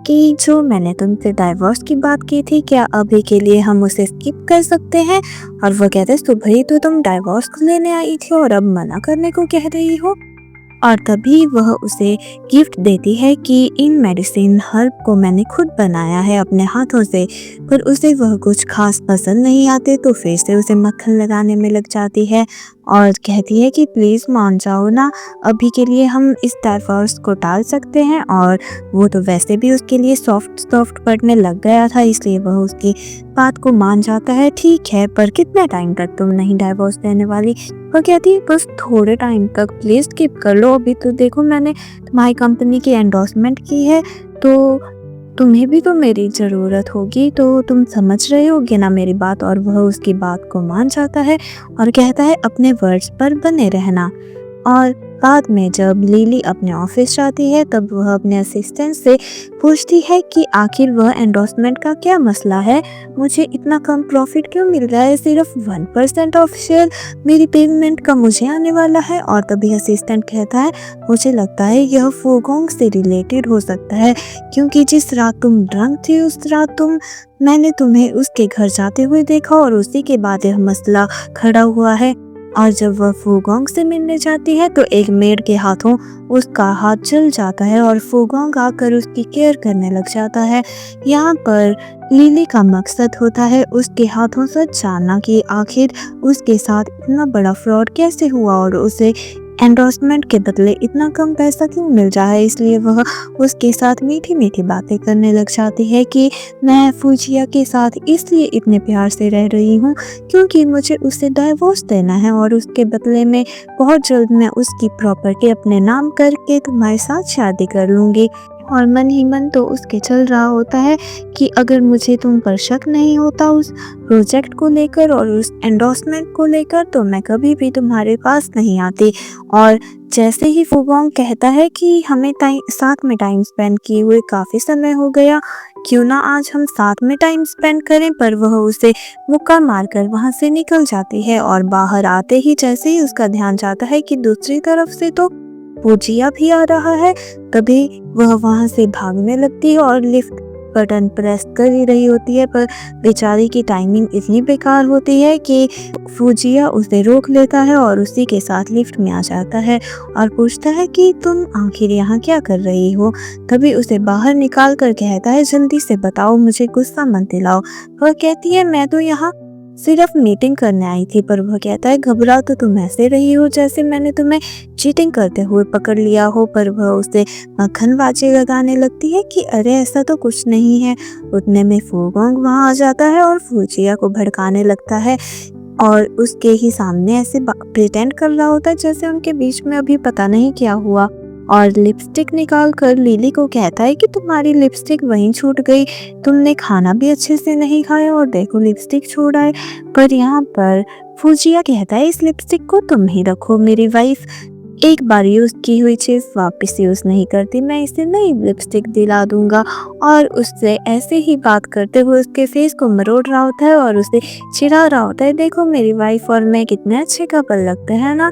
कि जो मैंने तुमसे डाइवोर्स की बात की थी, क्या अभी के लिए हम उसे स्किप कर सकते हैं। और वह कहते हैं, सुबह ही तो तुम डाइवोर्स लेने आई थी और अब मना करने को कह रही हो। और तभी वह उसे गिफ्ट देती है कि इन मेडिसिन हर्ब को मैंने खुद बनाया है अपने हाथों से। पर उसे वह कुछ खास पसंद नहीं आते तो फिर से उसे मक्खन लगाने में लग जाती है और कहती है कि प्लीज़ मान जाओ ना, अभी के लिए हम इस डाइवोर्स को टाल सकते हैं। और वो तो वैसे भी उसके लिए सॉफ्ट पड़ने लग गया था, इसलिए वह उसकी बात को मान जाता है। ठीक है, पर कितने टाइम तक तुम नहीं डाइवोर्स देने वाली। वो कहती है बस थोड़े टाइम तक, प्लीज़ स्किप कर लो, अभी तो देखो मैंने तुम्हारी कंपनी की एंडोर्समेंट की है तो तुम्हें भी तो मेरी ज़रूरत होगी, तो तुम समझ रहे होगे ना मेरी बात। और वह उसकी बात को मान जाता है और कहता है अपने वर्ड्स पर बने रहना। और बाद में जब लिली अपने ऑफिस जाती है तब वह अपने असिस्टेंट से पूछती है कि आखिर वह एंडोर्समेंट का क्या मसला है, मुझे इतना कम प्रॉफिट क्यों मिल रहा है, सिर्फ 1% ऑफ शेयर मेरी पेमेंट का मुझे आने वाला है। और तभी असिस्टेंट कहता है मुझे लगता है यह फूगोंग से रिलेटेड हो सकता है, क्योंकि जिस रात तुम ड्रंक थी उस रात मैंने तुम्हें उसके घर जाते हुए देखा और उसी के बाद यह मसला खड़ा हुआ है। और जब वह फूगोंग से मिलने जाती है तो एक मेड के हाथों उसका हाथ जल जाता है और फूगोंग आकर उसकी केयर करने लग जाता है। यहाँ पर लिली का मकसद होता है उसके हाथों से जानना कि आखिर उसके साथ इतना बड़ा फ्रॉड कैसे हुआ और उसे एंडोर्समेंट के बदले इतना कम पैसा क्यों मिल रहा है। इसलिए वह उसके साथ मीठी मीठी बातें करने लग जाती है कि मैं फूजिया के साथ इसलिए इतने प्यार से रह रही हूँ क्योंकि मुझे उसे डाइवोर्स देना है और उसके बदले में बहुत जल्द मैं उसकी प्रॉपर्टी अपने नाम करके तुम्हारे साथ शादी कर लूँगी। और मन ही मन तो उसके चल रहा होता है कि अगर मुझे तुम पर शक नहीं होता उस प्रोजेक्ट को लेकर और उस एंडोर्समेंट को लेकर तो मैं कभी भी तुम्हारे पास नहीं आती। और जैसे ही फूगोंग कहता है कि हमें साथ में टाइम स्पेंड किए हुए काफ़ी समय हो गया, क्यों ना आज हम साथ में टाइम स्पेंड करें, पर वह उसे मुक्का मारकर वहां से निकल जाती है। और बाहर आते ही जैसे ही उसका ध्यान जाता है कि दूसरी तरफ से तो फूजिया भी आ रहा है, तभी वह वहां से भागने लगती है और लिफ्ट बटन प्रेस कर ही रही होती है, पर बेचारी की टाइमिंग इतनी बेकार होती है कि फूजिया उसे रोक लेता है और उसी के साथ लिफ्ट में आ जाता है और पूछता है कि तुम आखिर यहाँ क्या कर रही हो। तभी उसे बाहर निकाल कर कहता है जल्दी से बताओ, मुझे गुस्सा मत दिलाओ। वह कहती है मैं तो यहाँ सिर्फ मीटिंग करने आई थी। पर वह कहता है घबरा तो तुम ऐसे रही हो जैसे मैंने तुम्हें चीटिंग करते हुए पकड़ लिया हो। पर वह उसे मक्खनबाजी लगाने लगती है कि अरे ऐसा तो कुछ नहीं है। उतने में फूगोंग वहां आ जाता है और फूजिया को भड़काने लगता है और उसके ही सामने ऐसे प्रिटेंड कर रहा होता है जैसे उनके बीच में अभी पता नहीं क्या हुआ। और लिपस्टिक निकाल कर लिली को कहता है कि तुम्हारी लिपस्टिक वहीं छूट गई, तुमने खाना भी अच्छे से नहीं खाया और देखो लिपस्टिक छूट आए। पर यहाँ पर फूजिया कहता है इस लिपस्टिक को तुम ही रखो, मेरी वाइफ एक बार यूज की हुई चीज वापस यूज नहीं करती, मैं इसे नई लिपस्टिक दिला दूंगा। और उससे ऐसे ही बात करते हुए उसके फेस को मरोड़ रहा होता है और उसे चिढ़ा रहा होता है, देखो मेरी वाइफ और मैं कितने अच्छे कपल लगते हैं ना,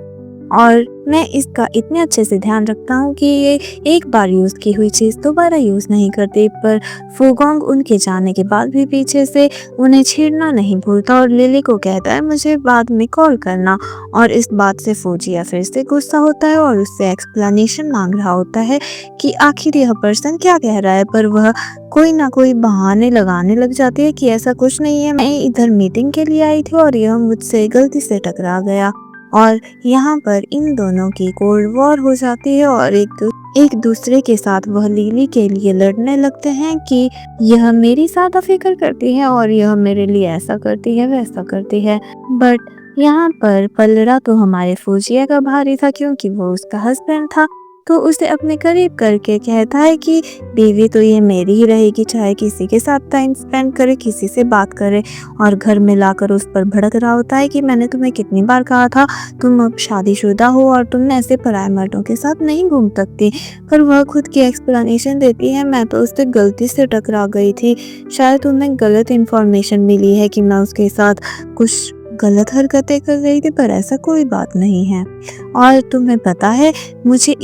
और मैं इसका इतने अच्छे से ध्यान रखता हूँ कि ये एक बार यूज़ की हुई चीज़ दोबारा यूज़ नहीं करती। पर फूगोंग उनके जाने के बाद भी पीछे से उन्हें छेड़ना नहीं भूलता और लिली को कहता है मुझे बाद में कॉल करना। और इस बात से फूजिया फिर से गुस्सा होता है और उससे एक्सप्लेनेशन मांग रहा होता है कि आखिर यह पर्सन क्या कह रहा है। पर वह कोई ना कोई बहाने लगाने लग जाती है कि ऐसा कुछ नहीं है, मैं इधर मीटिंग के लिए आई थी और यह मुझसे गलती से टकरा गया। और यहाँ पर इन दोनों की कोल्ड वॉर हो जाती है और एक दूसरे के साथ वह लिली के लिए लड़ने लगते हैं कि यह मेरी ज्यादा फिक्र करती है और यह मेरे लिए ऐसा करती है वैसा करती है। बट यहाँ पर पलड़ा तो हमारे फौजिया का भारी था क्योंकि वो उसका हस्बैंड था, तो उसे अपने करीब करके कहता है कि बीवी तो ये मेरी ही रहेगी, चाहे किसी के साथ टाइम स्पेंड करे, किसी से बात करे। और घर में लाकर उस पर भड़क रहा होता है कि मैंने तुम्हें कितनी बार कहा था तुम अब शादीशुदा हो और तुम ऐसे पराये मर्दों के साथ नहीं घूम सकती। पर वह खुद की एक्सप्लेनेशन देती है मैं तो उससे गलती से टकरा गई थी, शायद तुम्हें गलत इन्फॉर्मेशन मिली है कि मैं उसके साथ कुछ गलत हरकतें कर रही थी, पर ऐसा कोई बात नहीं है। और तुम्हें पता है मुझे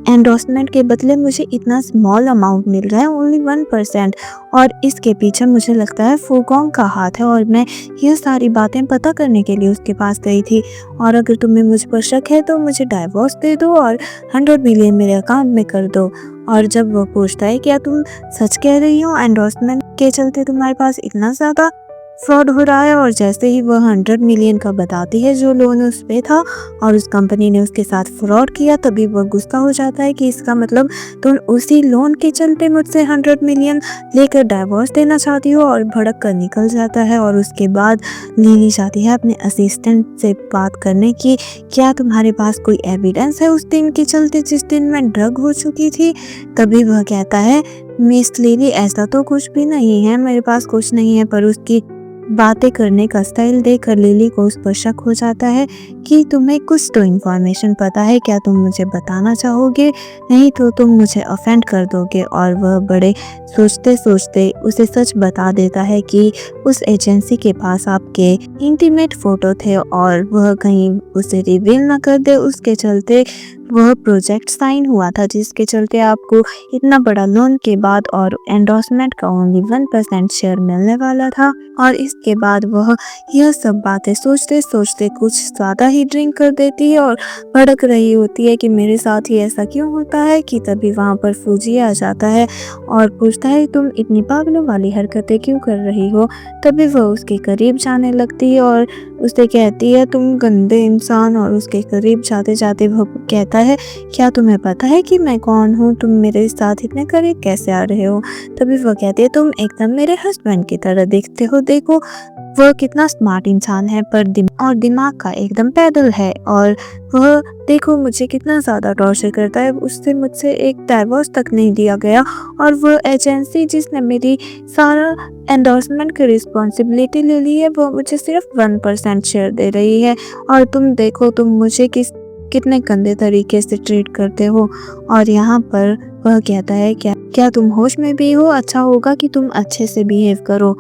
एंडोर्समेंट के बदले मुझे इतना स्मॉल अमाउंट मिल रहा है, ओनली 1%, और इसके पीछे मुझे लगता है फूगोंग का हाथ है और मैं ये सारी बातें पता करने के लिए उसके पास गई थी। और अगर तुम्हें मुझ पर शक है तो मुझे डाइवोर्स दे दो और 100 मिलियन मेरे अकाउंट में कर दो। और जब वो पूछता है क्या तुम सच कह रही हो, एंडोर्समेंट के चलते तुम्हारे पास इतना ज़्यादा फ्रॉड हो रहा है, और जैसे ही वह 100 मिलियन का बताती है जो लोन उस पे था और उस कंपनी ने उसके साथ फ्रॉड किया, तभी वह गुस्सा हो जाता है कि इसका मतलब तुम उसी लोन के चलते मुझसे 100 मिलियन लेकर डाइवोर्स देना चाहती हो, और भड़क कर निकल जाता है। और उसके बाद लिली जाती है अपने असिस्टेंट से बात करने की, क्या तुम्हारे पास कोई एविडेंस है उस दिन के चलते जिस दिन मैं ड्रग हो चुकी थी। तभी वह कहता है मिस लिली ऐसा तो कुछ भी नहीं है, मेरे पास कुछ नहीं है। पर उसकी बातें करने का स्टाइल देखकर लिली को उस पर शक हो जाता है कि तुम्हें कुछ तो इन्फॉर्मेशन पता है, क्या तुम मुझे बताना चाहोगे? नहीं तो तुम मुझे ऑफेंड कर दोगे। और वह बड़े सोचते सोचते उसे सच बता देता है कि उस एजेंसी के पास आपके इंटीमेट फोटो थे और वह कहीं उसे रिवील ना कर दे, उसके चलते वह प्रोजेक्ट साइन हुआ था, जिसके चलते आपको इतना बड़ा लोन के बाद और एंडोर्समेंट का ओनली 1% शेयर मिलने वाला था। और इसके बाद वह यह सब बातें सोचते सोचते कुछ ज़्यादा ही ड्रिंक कर देती है और भड़क रही होती है कि मेरे साथ ही ऐसा क्यों होता है। कि तभी वहाँ पर फूजी आ जाता है और पूछता है तुम इतनी पागलों वाली हरकतें क्यों कर रही हो। तभी वह उसके करीब जाने लगती है और उसे कहती है तुम गंदे इंसान। और उसके करीब जाते जाते वह कहता है क्या तुम्हें पता है कि मैं कौन हूँ, तुम मेरे साथ इतने करीब कैसे आ रहे हो। तभी वह कहती है तुम एकदम मेरे हस्बैंड की तरह दिखते हो, देखो वह कितना स्मार्ट इंसान है पर दिमाग का एकदम पैदल है। और वह देखो मुझे कितना ज़्यादा टॉर्चर करता है, उससे मुझसे एक डाइवोर्स तक नहीं दिया गया। और वह एजेंसी जिसने मेरी सारा एंडोर्समेंट की रिस्पॉन्सिबिलिटी ले ली है, वो मुझे सिर्फ 1% शेयर दे रही है। और तुम देखो तुम मुझे कितने गंदे तरीके से ट्रीट करते हो। और यहाँ पर वह कहता है क्या तुम होश में भी हो, अच्छा होगा कि तुम अच्छे से बिहेव करो।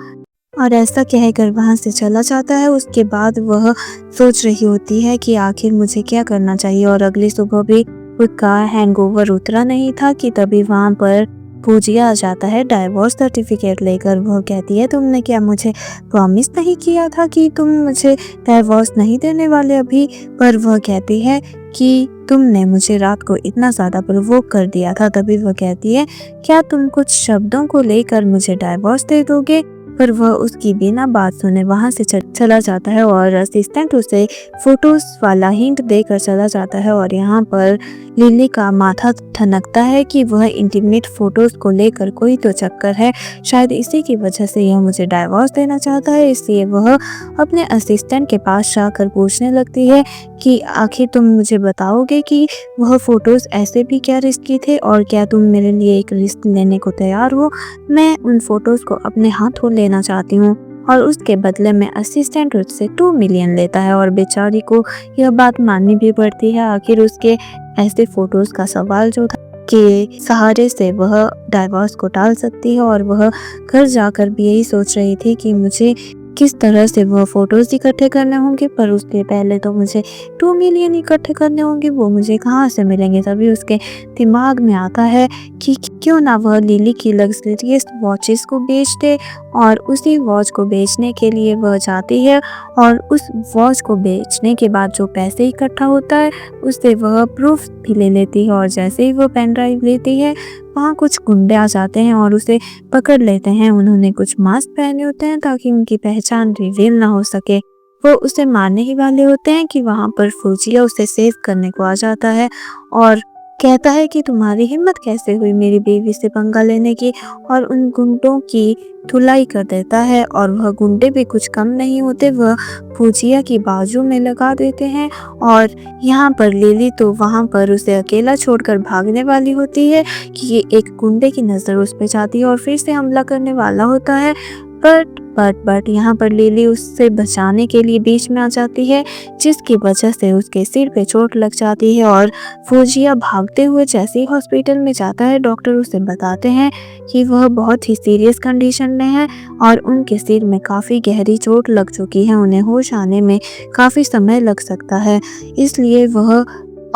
और ऐसा कहकर वहाँ से चला जाता है। उसके बाद वह सोच रही होती है कि आखिर मुझे क्या करना चाहिए। और अगली सुबह भी उसका हैंगओवर उतरा नहीं था कि तभी वहाँ पर फूजिया आ जाता है डाइवोर्स सर्टिफिकेट लेकर। वह कहती है तुमने क्या मुझे प्रॉमिस नहीं किया था कि तुम मुझे डाइवोर्स नहीं देने वाले अभी। पर वह कहती है कि तुमने मुझे रात को इतना ज़्यादा प्रोवोक कर दिया था। तभी वह कहती है क्या तुम कुछ शब्दों को लेकर मुझे डाइवोर्स दे दोगे। पर वह उसकी बिना बात सुने वहाँ से चला जाता है और असिस्टेंट उसे फोटोज वाला हिंट देकर चला जाता है। और यहाँ पर लिली का माथा ठनकता है कि वह इंटीमेट फोटोज को लेकर कोई तो चक्कर है, शायद इसी की वजह से यह मुझे डाइवोर्स देना चाहता है। इसलिए वह अपने असिस्टेंट के पास जाकर पूछने लगती है कि आखिर तुम मुझे बताओगे कि वह फोटोज ऐसे भी क्या रिस्की थे और क्या तुम मेरे लिए एक रिस्क लेने को तैयार हो। मैं उन फोटोज को अपने हाथों लेना चाहती हूँ। और उसके बदले में असिस्टेंट उससे 2 मिलियन लेता है और बेचारी को यह बात माननी भी पड़ती है। आखिर उसके ऐसे फोटोज का सवाल जो था के सहारे से वह डाइवोर्स को टाल सकती है। और वह घर जाकर भी यही सोच रही थी कि मुझे किस तरह से वह फोटोज इकट्ठे करने होंगे, पर उसके पहले तो मुझे 2 मिलियन इकट्ठे करने होंगे, वो मुझे कहाँ से मिलेंगे। तभी उसके दिमाग में आता है कि क्यों ना वह लिली की लग्जरियस वॉचेस को बेच दे। और उसी वॉच को बेचने के लिए वह जाती है और उस वॉच को बेचने के बाद जो पैसे इकट्ठा होता है उससे वह प्रूफ भी ले लेती है। और जैसे ही वह पेन ड्राइव लेती है वहाँ कुछ गुंडे आ जाते हैं और उसे पकड़ लेते हैं। उन्होंने कुछ मास्क पहने होते हैं ताकि उनकी पहचान रिवील ना हो सके। वो उसे मारने ही वाले होते हैं कि वहाँ पर फौजिया उसे सेव करने को आ जाता है और कहता है कि तुम्हारी हिम्मत कैसे हुई मेरी बीवी से पंगा लेने की। और उन गुंडों की धुलाई कर देता है और वह गुंडे भी कुछ कम नहीं होते, वह फौजिया की बाजू में लगा देते हैं। और यहाँ पर लिली तो वहाँ पर उसे अकेला छोड़कर भागने वाली होती है कि ये एक गुंडे की नज़र उस पर जाती है और फिर से हमला करने वाला होता है। बट यहाँ पर लिली उससे बचाने के लिए बीच में आ जाती है, जिसकी वजह से उसके सिर पे चोट लग जाती है। और फौजिया भागते हुए जैसे ही हॉस्पिटल में जाता है, डॉक्टर उसे बताते हैं कि वह बहुत ही सीरियस कंडीशन में है और उनके सिर में काफ़ी गहरी चोट लग चुकी है, उन्हें होश आने में काफ़ी समय लग सकता है। इसलिए वह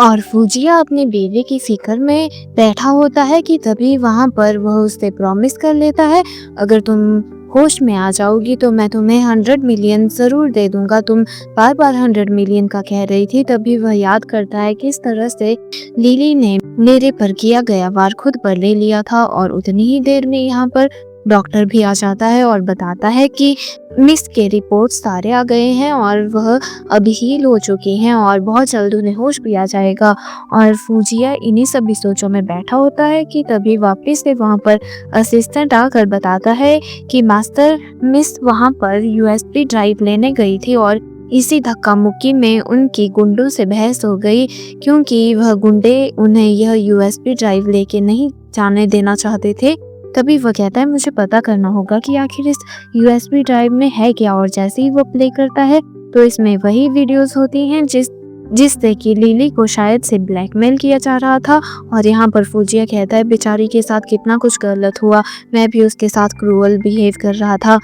और फौजिया अपनी बीवी की फिक्र में बैठा होता है कि तभी वहाँ पर वह उससे प्रॉमिस कर लेता है अगर तुम होश में आ जाओगी तो मैं तुम्हें 100 मिलियन ज़रूर दे दूंगा। तुम बार बार 100 मिलियन का कह रही थी। तभी वह याद करता है किस तरह से लिली ने मेरे पर किया गया वार खुद पर ले लिया था। और उतनी ही देर में यहाँ पर डॉक्टर भी आ जाता है और बताता है कि मिस के रिपोर्ट सारे आ गए हैं और वह अभी हील हो चुकी हैं और बहुत जल्द उन्हें होश भी आ जाएगा। और फौजिया इन्हीं सभी सोचों में बैठा होता है कि तभी वापस से वहाँ पर असिस्टेंट आकर बताता है कि मास्टर मिस वहाँ पर यूएसबी ड्राइव लेने गई थी और इसी धक्का मुक्की में उनकी गुंडों से बहस हो गई, क्योंकि वह गुंडे उन्हें यह यूएसबी ड्राइव लेके नहीं जाने देना चाहते थे। तभी वह कहता है मुझे पता करना होगा कि आखिर इस USB ड्राइव में है क्या। और जैसे ही वो प्ले करता है तो इसमें वही वीडियोस होती हैं जिससे कि लिली को शायद से ब्लैकमेल किया जा रहा था। और यहाँ पर फुजिया कहता है बेचारी के साथ कितना कुछ गलत हुआ, मैं भी उसके साथ क्रूअल बिहेव कर रहा था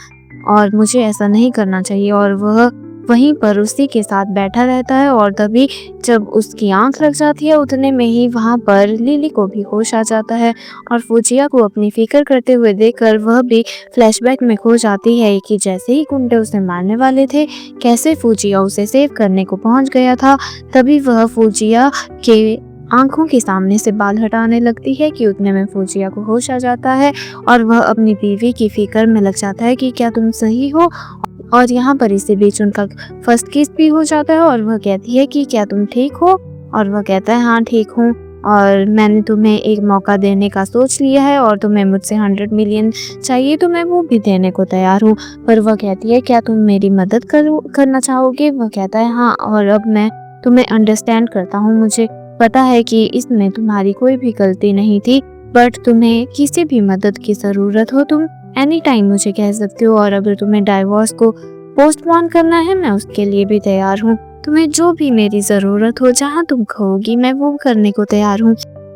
और मुझे ऐसा नहीं करना चाहिए। और वह वहीं पर उसी के साथ बैठा रहता है और तभी जब उसकी आंख लग जाती है उतने में ही वहां पर लिली को भी होश आ जाता है और फुजिया को अपनी फिक्र करते हुए देखकर वह भी फ्लैशबैक में खो जाती है कि जैसे ही गुंडे उसे मारने वाले थे कैसे फुजिया उसे सेव करने को पहुंच गया था। तभी वह फुजिया के आंखों के सामने से बाल हटाने लगती है कि उतने में फुजिया को होश आ जाता है और वह अपनी बीवी की फिक्र में लग जाता है कि क्या तुम सही हो। और यहाँ पर इसी बीच उनका फर्स्ट किस भी हो जाता है और वह कहती है कि क्या तुम ठीक हो। और वह कहता है हाँ ठीक हूँ और मैंने तुम्हें एक मौका देने का सोच लिया है और तुम्हें मुझसे 100 मिलियन चाहिए तो मैं वो भी देने को तैयार हूँ। पर वह कहती है क्या तुम मेरी मदद करना चाहोगे। वह कहता है हाँ और अब मैं तुम्हें अंडरस्टैंड करता हूँ, मुझे पता है कि इसमें तुम्हारी कोई भी गलती नहीं थी, बट तुम्हें किसी भी मदद की ज़रूरत हो तुम एनी टाइम मुझे कह सकते हो। और अगर तुम्हें डाइवोर्स को पोस्टपोन करना है मैं उसके लिए भी तैयार हूँ। तुम्हें जो भी मेरी ज़रूरत हो जहाँ तुम कहोगी मैं वो करने को तैयार हूँ।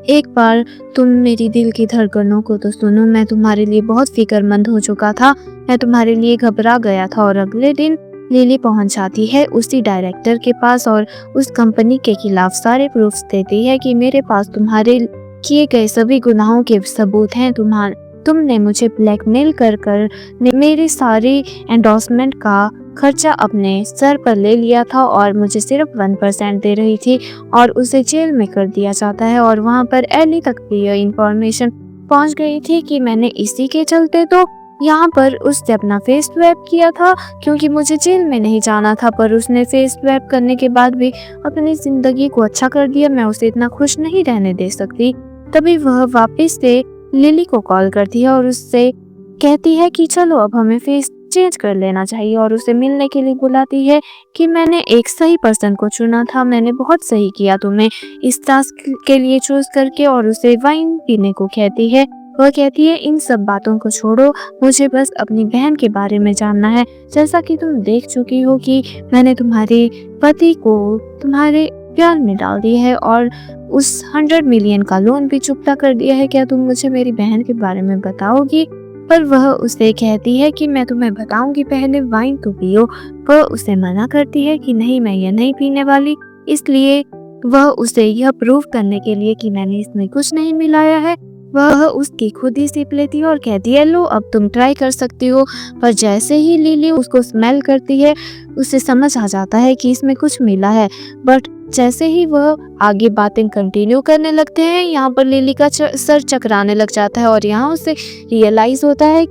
एक बार तुम मेरी दिल की धड़कनों को तो सुनो, मैं तुम्हारे लिए बहुत फिक्रमंद हो चुका था, मैं तुम्हारे लिए घबरा गया था। और अगले दिन लिली पहुंच जाती है उसी डायरेक्टर के पास और उस कंपनी के खिलाफ सारे प्रूफ्स देती है कि मेरे पास तुम्हारे किए गए सभी गुनाहों के सबूत हैं। तुमने मुझे ब्लैकमेल कर मेरे सारी एंडोर्समेंट का खर्चा अपने सर पर ले लिया था और मुझे सिर्फ 1% दे रही थी और उसे जेल में कर दिया जाता है। और वहां पर एली तक भी यह इंफॉर्मेशन पहुंच गई थी कि मैंने इसी के चलते तो यहाँ पर उससे अपना फेस स्वैप किया था क्योंकि मुझे जेल में नहीं जाना था, पर उसने फेस स्वैप करने के बाद भी अपनी जिंदगी को अच्छा कर दिया। मैं उसे इतना खुश नहीं रहने दे सकती। तभी वह वापस से लिली को कॉल करती है और उससे कहती है कि चलो अब हमें फेस चेंज कर लेना चाहिए और उसे मिलने के लिए बुलाती है कि मैंने एक सही पर्सन को चुना था, मैंने बहुत सही किया तुम्हें इस टास्क के लिए चूज करके। और उसे वाइन पीने को कहती है। वह कहती है इन सब बातों को छोड़ो, मुझे बस अपनी बहन के बारे में जानना है। जैसा कि तुम देख चुकी हो कि मैंने तुम्हारे पति को तुम्हारे प्यार में डाल दिया है और उस 100 मिलियन का लोन भी चुकता कर दिया है, क्या तुम मुझे मेरी बहन के बारे में बताओगी। पर वह उसे कहती है कि मैं तुम्हें बताऊंगी, पहले वाइन तो पियो। वह उसे मना करती है कि नहीं मैं यह नहीं पीने वाली। इसलिए वह उसे यह प्रूव करने के लिए कि मैंने इसमें कुछ नहीं मिलाया है वह उसकी खुद ही सिप लेती है और कहती है लो अब तुम ट्राई कर सकती हो। पर जैसे ही लिली उसको स्मेल करती है उसे समझ आ जाता है कि इसमें कुछ मिला है। बट जैसे ही वह आगे बातें कंटिन्यू करने लगते हैं यहाँ पर लिली का सर चकराने लग जाता है और यहाँ उसे रियलाइज होता है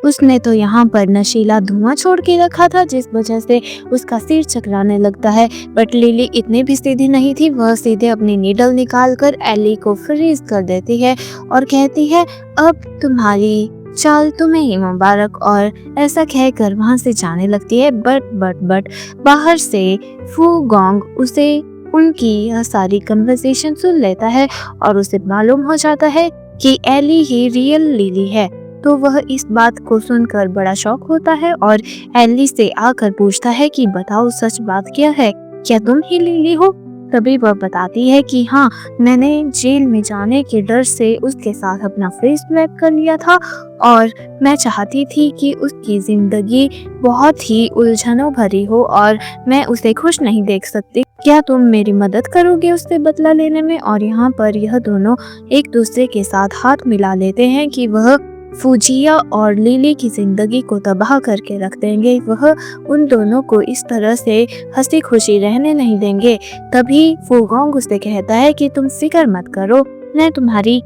उसने तो यहाँ पर नशीला धुआं छोड़ के रखा था जिस वजह से उसका सिर चकराने लगता है। बट लिली इतनी भी सीधी नहीं थी, वह सीधे अपनी नीडल निकालकर एली को फ्रीज कर देती है और कहती है अब तुम्हारी चाल तुम्हें ही मुबारक। और ऐसा कहकर वहां से जाने लगती है। बट बाहर से फू गोंग उसे उनकी यह सारी कन्वर्सेशन सुन लेता है और उसे मालूम हो जाता है कि एली ही रियल लिली है। तो वह इस बात को सुनकर बड़ा शॉक होता है और एली से आकर पूछता है कि बताओ सच बात क्या है, क्या तुम ही लिली हो। तभी वह बताती है कि हाँ मैंने जेल में जाने के डर से उसके साथ अपना फेस स्वैप कर लिया था और मैं चाहती थी कि उसकी जिंदगी बहुत ही उलझनों भरी हो और मैं उसे खुश नहीं देख सकती, क्या तुम मेरी मदद करोगे उससे बदला लेने में। और यहाँ पर यह दोनों एक दूसरे के साथ हाथ मिला लेते हैं कि वह फुजिया और लिली की जिंदगी को तबाह करके रख देंगे, वह उन दोनों को इस तरह से हंसी खुशी रहने नहीं देंगे। तभी फूगोंग उसे कहता है कि तुम फिक्र मत करो, मैं तुम्हारी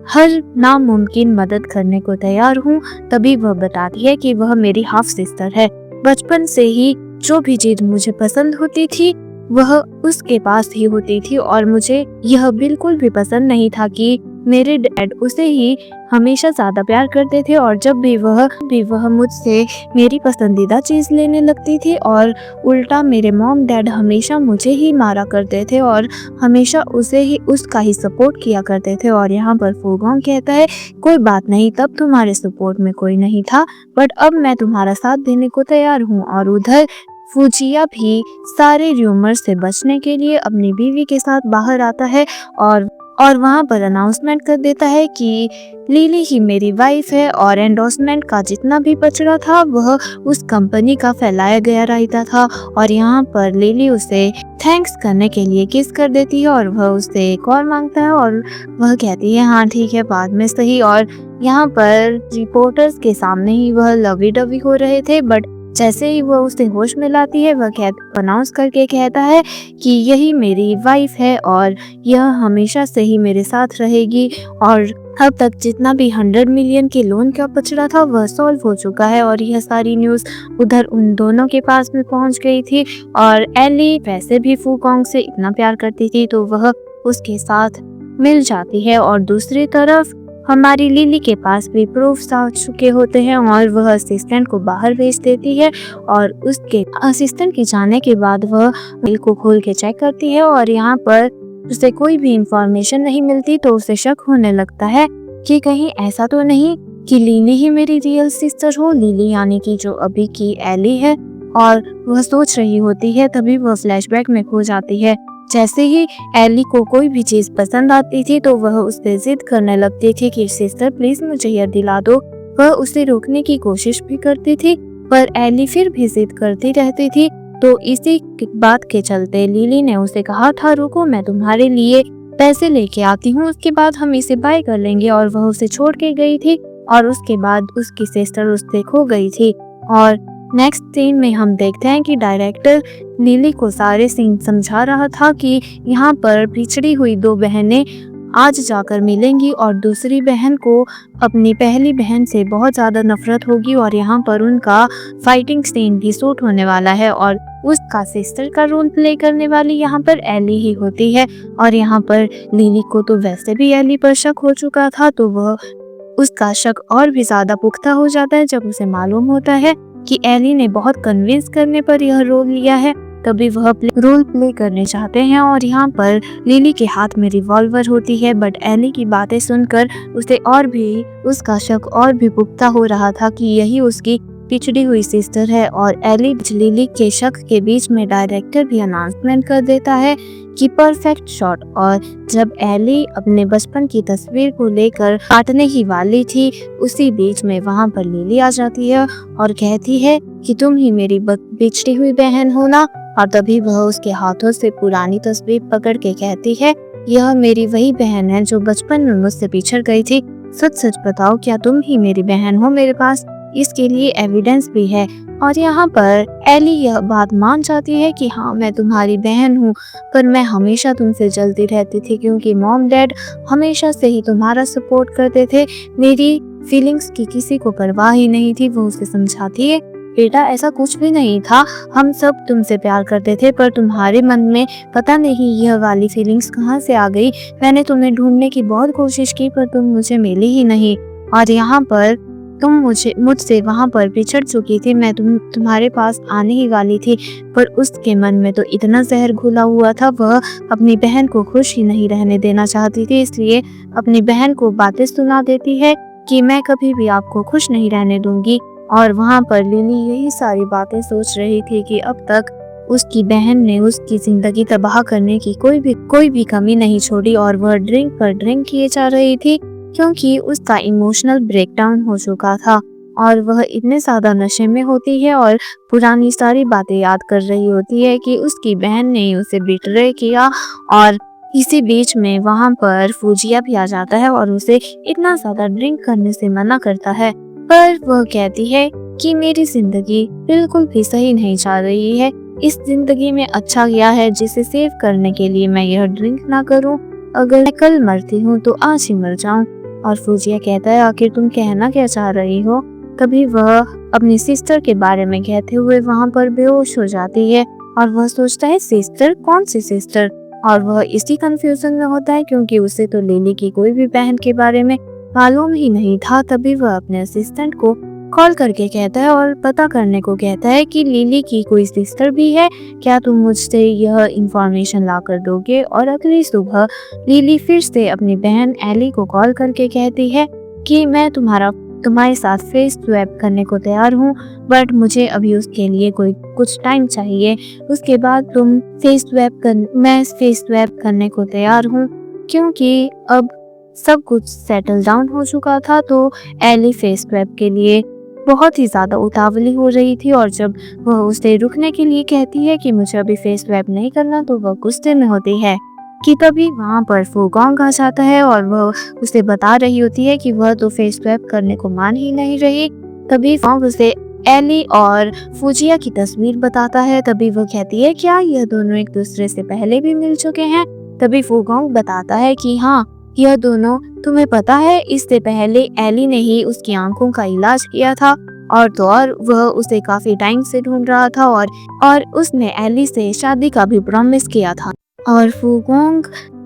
हर नामुमकिन मदद करने को तैयार हूँ। तभी वह बताती है कि वह मेरी हाफ सिस्टर है, बचपन से ही जो भी चीज मुझे पसंद होती थी वह उसके पास ही होती थी और मुझे यह बिल्कुल भी पसंद नहीं था कि मेरे डैड उसे ही हमेशा ज़्यादा प्यार करते थे और जब भी वह मुझसे मेरी पसंदीदा चीज़ लेने लगती थी और उल्टा मेरे मॉम डैड हमेशा मुझे ही मारा करते थे और हमेशा उसका ही सपोर्ट किया करते थे। और यहाँ पर फूगोंग कहता है, कोई बात नहीं, तब तुम्हारे सपोर्ट में कोई नहीं था, बट अब मैं तुम्हारा साथ देने को तैयार हूँ। और उधर फुजिया भी सारे र्यूमर से बचने के लिए अपनी बीवी के साथ बाहर आता है और वहाँ पर अनाउंसमेंट कर देता है कि लिली ही मेरी वाइफ है और एंडोर्समेंट का जितना भी पचड़ा था वह उस कंपनी का फैलाया गया रहता था। और यहाँ पर लिली उसे थैंक्स करने के लिए किस कर देती है और वह उससे एक और मांगता है और वह कहती है हाँ ठीक है, बाद में सही। और यहाँ पर रिपोर्टर्स के सामने ही वह लवी डवी हो रहे थे, बट जैसे ही वह उसे होश में लाती है वह अनाउंस करके कहता है कि यही मेरी वाइफ है और यह हमेशा से ही मेरे साथ रहेगी। और अब तक जितना भी 100 मिलियन के लोन का पचड़ा था वह सॉल्व हो चुका है। और यह सारी न्यूज़ उधर उन दोनों के पास में पहुंच गई थी। और एली वैसे भी फूकोंग से इतना प्यार करती थी तो वह उसके साथ मिल जाती है। और दूसरी तरफ हमारी लिली के पास भी प्रूफ्स आ चुके होते हैं और वह असिस्टेंट को बाहर भेज देती है। और उसके असिस्टेंट के जाने के बाद वह मेल को खोल के चेक करती है और यहाँ पर उसे कोई भी इंफॉर्मेशन नहीं मिलती तो उसे शक होने लगता है कि कहीं ऐसा तो नहीं कि लिली ही मेरी रियल सिस्टर हो, लिली यानी कि जो अभी की एली है। और वह सोच रही होती है तभी वह फ्लैशबैक में खो जाती है। जैसे ही एली को कोई भी चीज पसंद आती थी तो वह उससे जिद करने लगती थी कि सिस्टर प्लीज मुझे यह दिला दो। वह उसे रोकने की कोशिश भी करती थी पर एली फिर भी जिद करती रहती थी। तो इसी बात के चलते लिली ने उसे कहा था रुको, मैं तुम्हारे लिए पैसे लेके आती हूँ, उसके बाद हम इसे बाय कर लेंगे। और वह उसे छोड़ के गई थी और उसके बाद उसकी सिस्टर उससे खो गई थी। और नेक्स्ट सीन में हम देखते हैं कि डायरेक्टर लिली को सारे सीन समझा रहा था कि यहाँ पर पिछड़ी हुई दो बहनें आज जाकर मिलेंगी और दूसरी बहन को अपनी पहली बहन से बहुत ज़्यादा नफरत होगी और यहाँ पर उनका फाइटिंग सीन भी शूट होने वाला है। और उसका सिस्टर का रोल प्ले करने वाली यहाँ पर एली ही होती है। और यहाँ पर लिली को तो वैसे भी एली पर शक हो चुका था तो वह उसका शक और भी ज़्यादा पुख्ता हो जाता है जब उसे मालूम होता है कि एली ने बहुत कन्विंस करने पर यह रोल लिया है। तभी वह रोल प्ले करने चाहते हैं और यहाँ पर लिली के हाथ में रिवॉल्वर होती है, बट एली की बातें सुनकर उसे और भी उसका शक और भी पुख्ता हो रहा था कि यही उसकी पिछड़ी हुई सिस्टर है। और एली लिली के शक के बीच में डायरेक्टर भी अनाउंसमेंट कर देता है कि परफेक्ट शॉट। और जब एली अपने बचपन की तस्वीर को लेकर काटने ही वाली थी उसी बीच में वहां पर लिली आ जाती है और कहती है कि तुम ही मेरी बिछड़ी हुई बहन हो ना। और तभी वह उसके हाथों से पुरानी तस्वीर पकड़ के कहती है यह मेरी वही बहन है जो बचपन में मुझसे बिछड़ गई थी। सच सच बताओ, क्या तुम ही मेरी बहन हो? मेरे पास इसके लिए एविडेंस भी है। और यहाँ पर एली यह बात मान जाती है कि हाँ मैं तुम्हारी बहन हूँ, पर मैं हमेशा तुमसे जलती रहती थी क्योंकि मॉम डैड हमेशा से ही तुम्हारा सपोर्ट करते थे, मेरी फीलिंग्स की किसी को परवाह ही नहीं थी। वो उसे समझाती है बेटा ऐसा कुछ भी नहीं था, हम सब तुमसे प्यार करते थे पर तुम्हारे मन में पता नहीं यह वाली फीलिंग्स कहाँ से आ गई। मैंने तुम्हें ढूंढने की बहुत कोशिश की पर तुम मुझे मिली ही नहीं। और यहाँ पर तुम मुझसे वहाँ पर बिछड़ चुकी थी, मैं तुम्हारे पास आने ही वाली थी पर उसके मन में तो इतना जहर घुला हुआ था, वह अपनी बहन को खुश ही नहीं रहने देना चाहती थी। इसलिए अपनी बहन को बातें सुना देती है कि मैं कभी भी आपको खुश नहीं रहने दूंगी। और वहाँ पर लिली यही सारी बातें सोच रही थी कि अब तक उसकी बहन ने उसकी जिंदगी तबाह करने की कोई भी कमी नहीं छोड़ी और वह ड्रिंक पर ड्रिंक किए जा रही थी क्योंकि उसका इमोशनल ब्रेकडाउन हो चुका था और वह इतने ज्यादा नशे में होती है और पुरानी सारी बातें याद कर रही होती है कि उसकी बहन ने उसे बिट्रे किया। और इसी बीच में वहां पर फुजिया भी आ जाता है और उसे इतना ज्यादा ड्रिंक करने से मना करता है, पर वह कहती है कि मेरी जिंदगी बिल्कुल भी सही नहीं जा रही है, इस जिंदगी में अच्छा क्या है जिसे सेव करने के लिए मैं यह ड्रिंक ना करूं, अगर मैं कल मरती हूँ तो आज ही मर जाऊं। और फुजिया कहता है आखिर तुम कहना क्या चाह रही हो। तभी वह अपनी सिस्टर के बारे में कहते हुए वहां पर बेहोश हो जाती है और वह सोचता है सिस्टर, कौन सी सिस्टर? और वह इसी कंफ्यूजन में होता है क्योंकि उसे तो लिली की कोई भी बहन के बारे में मालूम ही नहीं था। तभी वह अपने असिस्टेंट को कॉल करके कहता है और पता करने को कहता है कि लिली की कोई सिस्टर भी है, क्या तुम मुझसे यह इंफॉर्मेशन ला कर दोगे। और अगली सुबह लिली फिर से अपनी बहन एली को कॉल करके कहती है कि मैं तुम्हारे साथ फेस स्वैप करने को तैयार हूँ, बट मुझे अभी उसके लिए कुछ टाइम चाहिए। उसके बाद मैं फेस स्वैप करने को तैयार हूँ। क्योंकि अब सब कुछ सेटल डाउन हो चुका था तो एली फेस स्वैप के लिए बहुत ही ज़्यादा उतावली हो रही थी, और जब वह उसे रुकने के लिए कहती है कि मुझे अभी फेस स्वैप नहीं करना तो वह गुस्से में होती है कि तभी वहाँ पर फूगोंग आ जाता है और वह उसे बता रही होती है कि वह तो फेस स्वैप करने को मान ही नहीं रही। तभी फूगोंग उसे एली और फुजिया की तस्वीर बताता है। तभी वह कहती है क्या यह दोनों एक दूसरे से पहले भी मिल चुके हैं। तभी फूगोंग बताता है कि हाँ, यह दोनों, तुम्हें पता है इससे पहले एली ने ही उसकी आंखों का इलाज किया था, और तो और वह उसे काफी टाइम से ढूंढ रहा था और उसने एली से शादी का भी प्रॉमिस किया था। और फूगोंग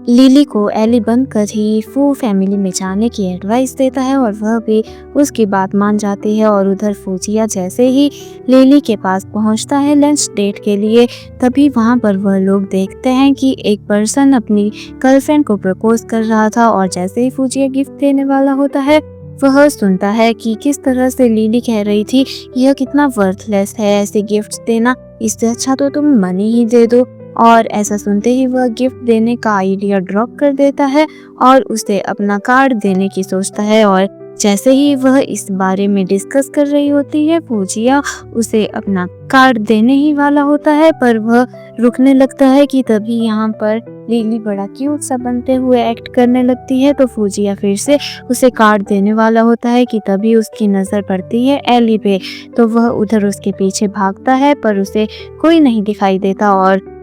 लिली को एली बनकर ही फू फैमिली में जाने की एडवाइस देता है और वह भी उसकी बात मान जाती है। और उधर फुजिया जैसे ही लिली के पास पहुंचता है लंच डेट के लिए, तभी वहां पर वह लोग देखते हैं कि एक पर्सन अपनी गर्लफ्रेंड को प्रपोज कर रहा था। और जैसे ही फुजिया गिफ्ट देने वाला होता है, वह सुनता है कि किस तरह से लिली कह रही थी यह कितना वर्थलेस है ऐसे गिफ्ट देना, इससे अच्छा तो तुम मनी ही दे दो। और ऐसा सुनते ही वह गिफ्ट देने का आइडिया ड्रॉप कर देता है और उसे अपना कार्ड देने की सोचता है। और जैसे ही वह इस बारे में डिस्कस कर रही होती है, फुजिया उसे अपना कार्ड देने ही वाला होता है, पर वह रुकने लगता है कि तभी यहाँ पर लिली बड़ा क्यूट सा बनते हुए एक्ट करने लगती है। तो फुजिया फिर से उसे कार्ड देने वाला होता है कि तभी उसकी नज़र पड़ती है एली पे। तो वह उधर उसके पीछे भागता है पर उसे कोई नहीं दिखाई देता, और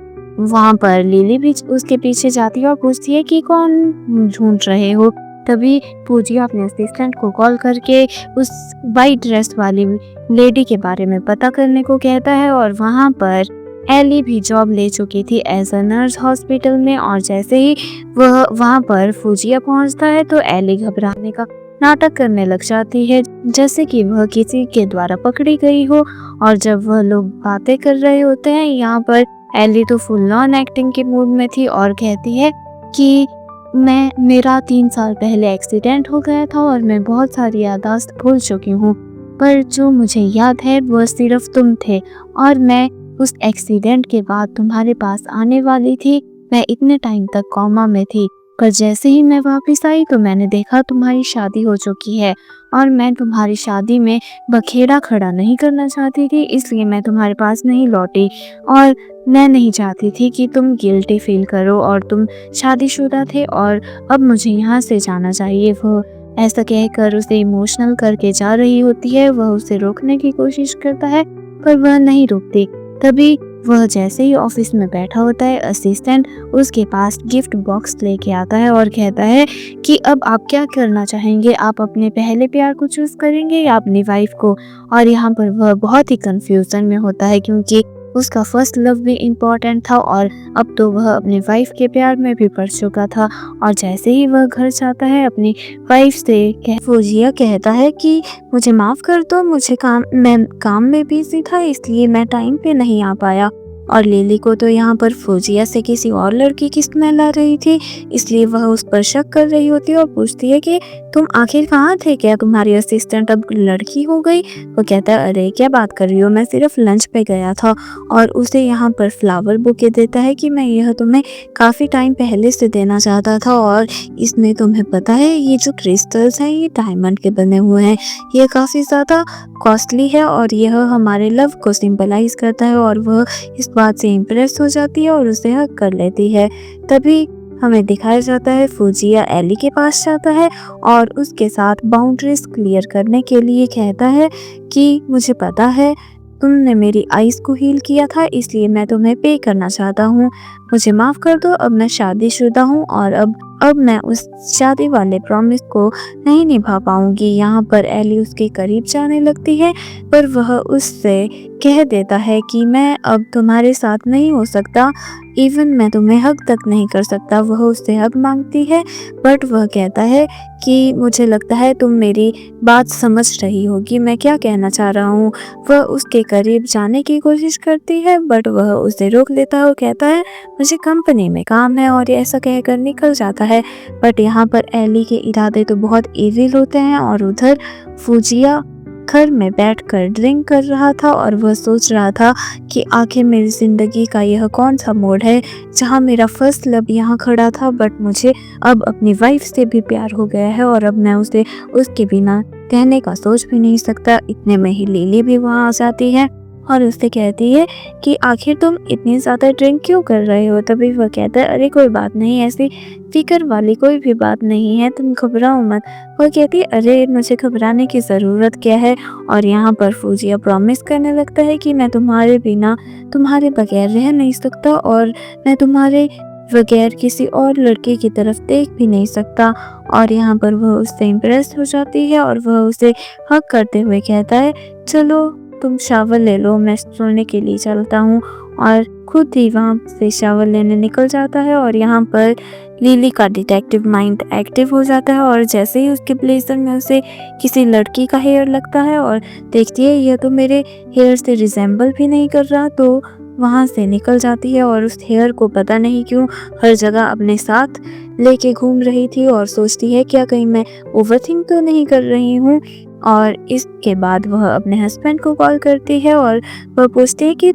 वहाँ पर लिली भी उसके पीछे जाती है और पूछती है कि कौन ढूंढ रहे हो। तभी फुजिया अपने असिस्टेंट को कॉल करके उस वाइट ड्रेस वाली लेडी के बारे में पता करने को कहता है। और वहाँ पर एली भी जॉब ले चुकी थी एज अ नर्स हॉस्पिटल में। और जैसे ही वह वहाँ पर फुजिया पहुँचता है तो एली घबराने का नाटक करने लग जाती है, जैसे कि वह किसी के द्वारा पकड़ी गई हो। और जब वह लोग बातें कर रहे होते हैं, यहाँ पर एली तो फुल ऑन एक्टिंग के मूड में थी और कहती है कि मेरा 3 साल पहले एक्सीडेंट हो गया था और मैं बहुत सारी याददाश्त भूल चुकी हूँ, पर जो मुझे याद है वह सिर्फ तुम थे। और मैं उस एक्सीडेंट के बाद तुम्हारे पास आने वाली थी। मैं इतने टाइम तक कोमा में थी, पर जैसे ही मैं वापस आई तो मैंने देखा तुम्हारी शादी हो चुकी है, और मैं तुम्हारी शादी में बखेड़ा खड़ा नहीं करना चाहती थी, इसलिए मैं तुम्हारे पास नहीं लौटी। और मैं नहीं चाहती थी कि तुम गिल्टी फील करो, और तुम शादीशुदा थे और अब मुझे यहाँ से जाना चाहिए। वो ऐसा कहकर उसे इमोशनल करके जा रही होती है। वह उसे रोकने की कोशिश करता है पर वह नहीं रुकती। तभी वह जैसे ही ऑफिस में बैठा होता है, असिस्टेंट उसके पास गिफ्ट बॉक्स लेके आता है और कहता है कि अब आप क्या करना चाहेंगे, आप अपने पहले प्यार को चूज करेंगे या अपनी वाइफ को। और यहाँ पर वह बहुत ही कंफ्यूजन में होता है क्योंकि उसका फर्स्ट लव भी इम्पोर्टेंट था और अब तो वह अपनी वाइफ के प्यार में भी पड़ चुका था। और जैसे ही वह घर जाता है अपनी वाइफ से फुजिया कहता है कि मुझे माफ़ कर दो, मैं काम में बिजी था इसलिए मैं टाइम पे नहीं आ पाया। और लिली को तो यहाँ पर फुजिया से किसी और लड़की की स्मेल आ रही थी, इसलिए वह उस पर शक कर रही होती है और पूछती है कि तुम आखिर कहाँ थे, क्या तुम्हारी असिस्टेंट अब लड़की हो गई। वो कहता है अरे क्या बात कर रही हो, मैं सिर्फ लंच पे गया था। और उसे यहाँ पर फ्लावर बुके देता है कि मैं यह तुम्हें काफ़ी टाइम पहले से देना चाहता था, और इसमें तुम्हें पता है ये जो क्रिस्टल्स हैं ये डायमंड के बने हुए हैं, ये काफ़ी ज़्यादा कॉस्टली है और यह हमारे लव को सिंबलाइज करता है। और वह इस बात से इम्प्रेस हो जाती है और उसे हक कर लेती है। तभी हमें दिखाया जाता है फुजिया एली के पास जाता है और उसके साथ बाउंड्रीज क्लियर करने के लिए कहता है कि मुझे पता है तुमने मेरी आइज़ को हील किया था, इसलिए मैं तुम्हें पे करना चाहता हूँ, मुझे माफ़ कर दो, अब मैं शादीशुदा हूँ और अब मैं उस शादी वाले प्रॉमिस को नहीं निभा पाऊंगी। यहाँ पर एली उसके करीब जाने लगती है पर वह उससे कह देता है कि मैं अब तुम्हारे साथ नहीं हो सकता, इवन मैं तुम्हें हग तक नहीं कर सकता। वह उससे हग मांगती है बट वह कहता है कि मुझे लगता है तुम मेरी बात समझ रही होगी, मैं क्या कहना चाह रहा हूँ। वह उसके करीब जाने की कोशिश करती है बट वह उसे रोक लेता है और कहता है मुझे कंपनी में काम है, और ऐसा कहकर निकल जाता है। बट यहाँ पर एली के इरादे तो बहुत इविल होते हैं और उधर फुजिया घर में बैठकर ड्रिंक कर रहा था और वह सोच रहा था कि आखिर मेरी ज़िंदगी का यह कौन सा मोड़ है जहाँ मेरा फर्स्ट लव यहाँ खड़ा था, बट मुझे अब अपनी वाइफ से भी प्यार हो गया है और अब मैं उसे उसके बिना कहने का सोच भी नहीं सकता। इतने में ही लिली भी वहाँ आ जाती है और उससे कहती है कि आखिर तुम इतनी ज़्यादा ड्रिंक क्यों कर रहे हो। तभी वह कहता है अरे कोई बात नहीं, ऐसी फिक्र वाली कोई भी बात नहीं है, तुम घबराओ मत। वह कहती है अरे मुझे घबराने की ज़रूरत क्या है। और यहाँ पर फुजिया प्रॉमिस करने लगता है कि मैं तुम्हारे बिना, तुम्हारे बगैर रह नहीं सकता और मैं तुम्हारे बगैर किसी और लड़के की तरफ देख भी नहीं सकता। और यहाँ पर वह उससे इम्प्रेस हो जाती है और वह उसे हक करते हुए कहता है चलो तुम शावर ले लो, मैं सोने के लिए चलता हूँ। और खुद ही वहाँ से शावर लेने निकल जाता है। और यहाँ पर लिली का डिटेक्टिव माइंड एक्टिव हो जाता है और जैसे ही उसके ब्लेजर में उसे किसी लड़की का हेयर लगता है और देखती है यह तो मेरे हेयर से रिजेंबल भी नहीं कर रहा, तो वहाँ से निकल जाती है और उस हेयर को पता नहीं क्यों हर जगह अपने साथ लेके घूम रही थी और सोचती है क्या कहीं मैं ओवरथिंक तो नहीं कर रही हूँ। और इसके बाद वह अपने हस्बैंड को कॉल करती है और वह पूछती है कि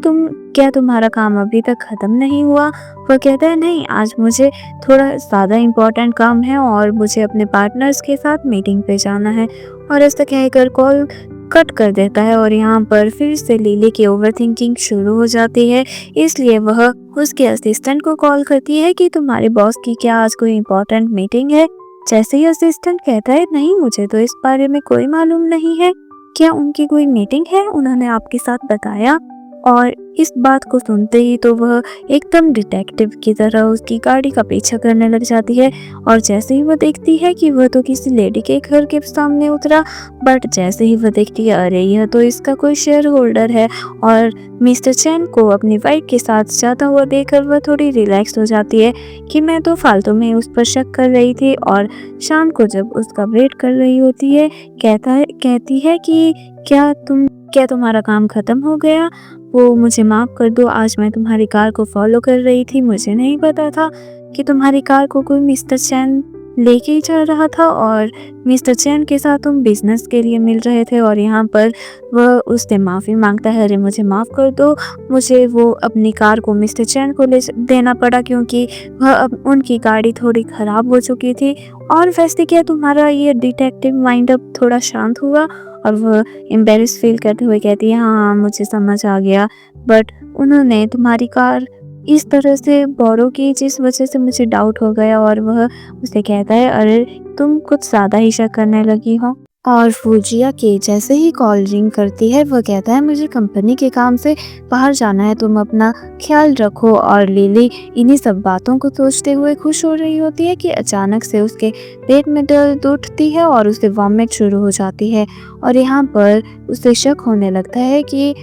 तुम्हारा काम अभी तक ख़त्म नहीं हुआ। वह कहता है नहीं, आज मुझे थोड़ा ज़्यादा इम्पोर्टेंट काम है और मुझे अपने पार्टनर्स के साथ मीटिंग पे जाना है। और ऐसा कहकर कॉल कट कर देता है और यहाँ पर फिर से लिली की ओवरथिंकिंग शुरू हो जाती है। इसलिए वह उसके असिस्टेंट को कॉल करती है कि तुम्हारे बॉस की क्या आज कोई इम्पोर्टेंट मीटिंग है। जैसे ही असिस्टेंट कहता है नहीं, मुझे तो इस बारे में कोई मालूम नहीं है, क्या उनकी कोई मीटिंग है, उन्होंने आपके साथ बताया। और इस बात को सुनते ही तो वह एकदम डिटेक्टिव की तरह उसकी गाड़ी का पीछा करने लग जाती है। और जैसे ही वह देखती है कि वह तो किसी लेडी के घर के सामने उतरा, बट जैसे ही वह देखती है अरे यह तो इसका कोई शेयर होल्डर है। और मिस्टर चैन को अपनी वाइफ के साथ जाता हुआ देखकर वह थोड़ी रिलैक्स हो जाती है कि मैं तो फालतू में उस पर शक कर रही थी। और शाम को जब उसका वेट कर रही होती है कहती है कि क्या तुम्हारा काम खत्म हो गया, वो मुझे माफ़ कर दो, आज मैं तुम्हारी कार को फॉलो कर रही थी, मुझे नहीं पता था कि तुम्हारी कार को कोई मिस्टर चैन लेके ही जा रहा था और मिस्टर चैन के साथ तुम बिजनेस के लिए मिल रहे थे। और यहाँ पर वह उससे माफ़ी मांगता है, अरे मुझे माफ़ कर दो, मुझे वो अपनी कार को मिस्टर चैन को ले देना पड़ा क्योंकि वह अब उनकी गाड़ी थोड़ी ख़राब हो चुकी थी। और वैसे क्या तुम्हारा ये डिटेक्टिव माइंड अब थोड़ा शांत हुआ। और वह एम्बेरस फील करते हुए कहती है हाँ मुझे समझ आ गया, बट उन्होंने तुम्हारी कार इस तरह से बोरो की जिस वजह से मुझे डाउट हो गया। और वह उसे कहता है अरे तुम कुछ ज़्यादा ही शक करने लगी हो। और फुजिया के जैसे ही कॉल रिंग करती है वह कहता है मुझे कंपनी के काम से बाहर जाना है, तुम अपना ख्याल रखो। और लिली इन्हीं सब बातों को सोचते हुए खुश हो रही होती है कि अचानक से उसके पेट में दर्द उठती है और उसे वॉमिट शुरू हो जाती है। और यहाँ पर उसे शक होने लगता है कि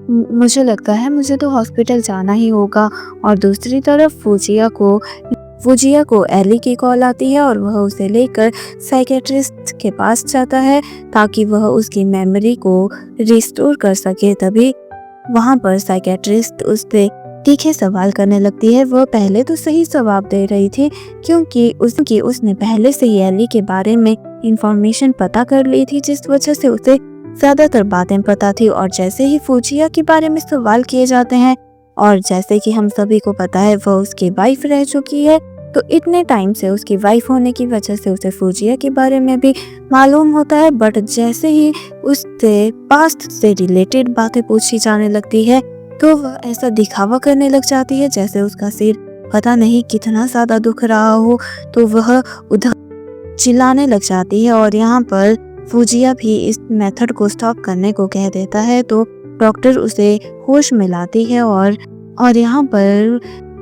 मुझे लगता है मुझे तो हॉस्पिटल जाना ही होगा। और दूसरी तरफ फुजिया को एली की कॉल आती है और वह उसे लेकर साइकेट्रिस्ट के पास जाता है ताकि वह उसकी मेमोरी को रिस्टोर कर सके। तभी वहाँ पर साइकेट्रिस्ट उससे तीखे सवाल करने लगती है। वह पहले तो सही जवाब दे रही थी क्योंकि उसने पहले से ही एली के बारे में इंफॉर्मेशन पता कर ली थी, जिस वजह से उसे ज़्यादातर बातें पता थी। और जैसे ही फुजिया के बारे में सवाल किए जाते हैं और जैसे कि हम सभी को पता है वह उसकी वाइफ रह चुकी है, तो इतने टाइम से उसकी वाइफ होने की वजह से उसे फुजिया के बारे में भी मालूम होता है। बट जैसे ही उससे पास्ट से रिलेटेड बातें पूछी जाने लगती है तो वह ऐसा दिखावा करने लग जाती है जैसे उसका सिर पता नहीं कितना ज़्यादा दुख रहा हो, तो वह उधर चिल्लाने लग जाती है। और यहाँ पर फुजिया भी इस मेथड को स्टॉप करने को कह देता है, तो डॉक्टर उसे होश में लाती है। और यहाँ पर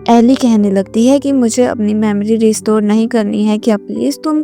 एली कहने लगती है कि मुझे अपनी मेमोरी रिस्टोर नहीं करनी है, क्या प्लीज़ तुम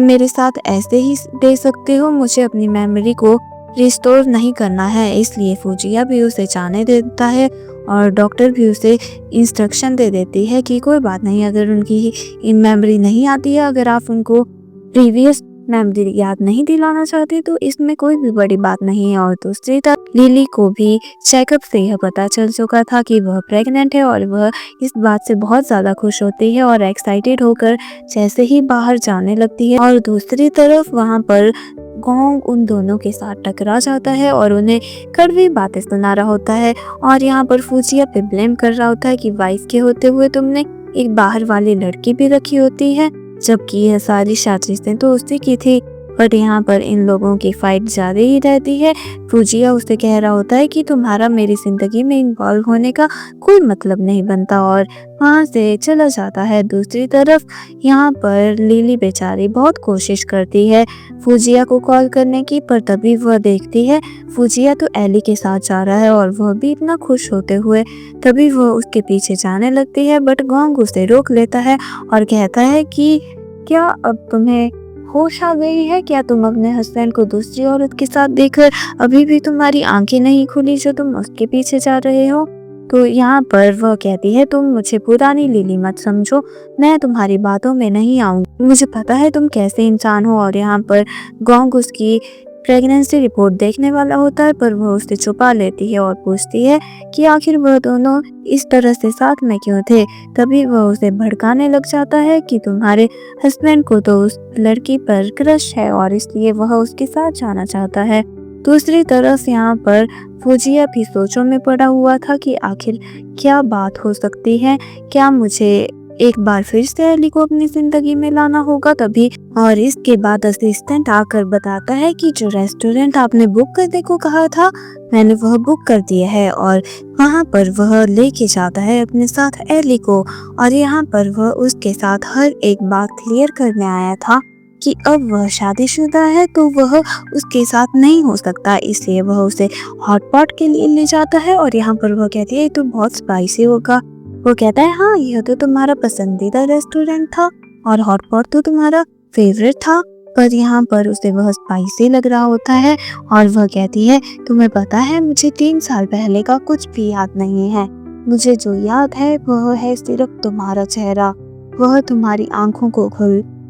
मेरे साथ ऐसे ही दे सकते हो, मुझे अपनी मेमोरी को रिस्टोर नहीं करना है। इसलिए फुजिया भी उसे जाने देता है और डॉक्टर भी उसे इंस्ट्रक्शन दे देती है कि कोई बात नहीं, अगर उनकी मेमोरी नहीं आती है, अगर आप उनको प्रीवियस मेमोरी याद नहीं दिलाना चाहते तो इसमें कोई भी बड़ी बात नहीं है। और दूसरी तरफ लिली को भी चेकअप से यह पता चल चुका था कि वह प्रेग्नेंट है और वह इस बात से बहुत ज़्यादा खुश होती है और एक्साइटेड होकर जैसे ही बाहर जाने लगती है। और दूसरी तरफ वहाँ पर गोंग उन दोनों के साथ टकरा जाता है और उन्हें कड़वी बातें सुना रहा होता है और यहाँ पर फुजिया पे ब्लेम कर रहा होता है कि वाइफ के होते हुए तुमने एक बाहर वाली लड़की भी रखी होती है, जबकि यह सारी साजिशें तो उसी की थी। बट यहाँ पर इन लोगों की फाइट जारी ही रहती है। फुजिया उसे कह रहा होता है कि तुम्हारा मेरी जिंदगी में इन्वॉल्व होने का कोई मतलब नहीं बनता और वहाँ से चला जाता है। दूसरी तरफ यहाँ पर लिली बेचारी बहुत कोशिश करती है फुजिया को कॉल करने की, पर तभी वह देखती है फुजिया तो एली के साथ जा रहा है और वह भी इतना खुश होते हुए तभी वह उसके पीछे जाने लगती है। बट गोंग उसे रोक लेता है और कहता है कि क्या अब तुम्हें होश आ गई है? क्या तुम अपने हस्बैंड को दूसरी औरत के साथ देखकर अभी भी तुम्हारी आंखें नहीं खुली जो तुम उसके पीछे जा रहे हो? तो यहाँ पर वह कहती है तुम मुझे पुरानी लिली मत समझो, मैं तुम्हारी बातों में नहीं आऊंगी, मुझे पता है तुम कैसे इंसान हो। और यहाँ पर गोंग उसकी प्रेगनेंसी रिपोर्ट देखने वाला होता है, पर वह उसे छुपा लेती है और पूछती है कि आखिर वह दोनों इस तरह से साथ में क्यों थे। तभी वह उसे भड़काने लग जाता है कि तुम्हारे हस्बैंड को तो उस लड़की पर क्रश है और इसलिए वह उसके साथ जाना चाहता है। दूसरी तरफ यहाँ पर फुजिया भी सोचों में पड़ा हुआ था कि आखिर क्या बात हो सकती है, क्या मुझे एक बार फिर से एली को अपनी जिंदगी में लाना होगा तभी। और इसके बाद असिस्टेंट आकर बताता है कि जो रेस्टोरेंट आपने बुक करने को कहा था मैंने वह बुक कर दिया है और वहाँ पर वह लेके जाता है अपने साथ एली को। और यहाँ पर वह उसके साथ हर एक बात क्लियर करने आया था कि अब वह शादीशुदा है तो वह उसके साथ नहीं हो सकता, इसलिए वह उसे हॉटपॉट के लिए ले जाता है। और यहाँ पर वह कहती है तो बहुत स्पाइसी होगा। वो कहता है हाँ यह तो तुम्हारा पसंदीदा रेस्टोरेंट था और हॉटपॉट तो तुम्हारा फेवरेट था, पर यहाँ पर उसे वह स्पाइसी लग रहा होता है। और वह कहती है तुम्हें पता है मुझे 3 साल पहले का कुछ भी याद नहीं है, मुझे जो याद है वह है सिर्फ तुम्हारा चेहरा, वह तुम्हारी आंखों को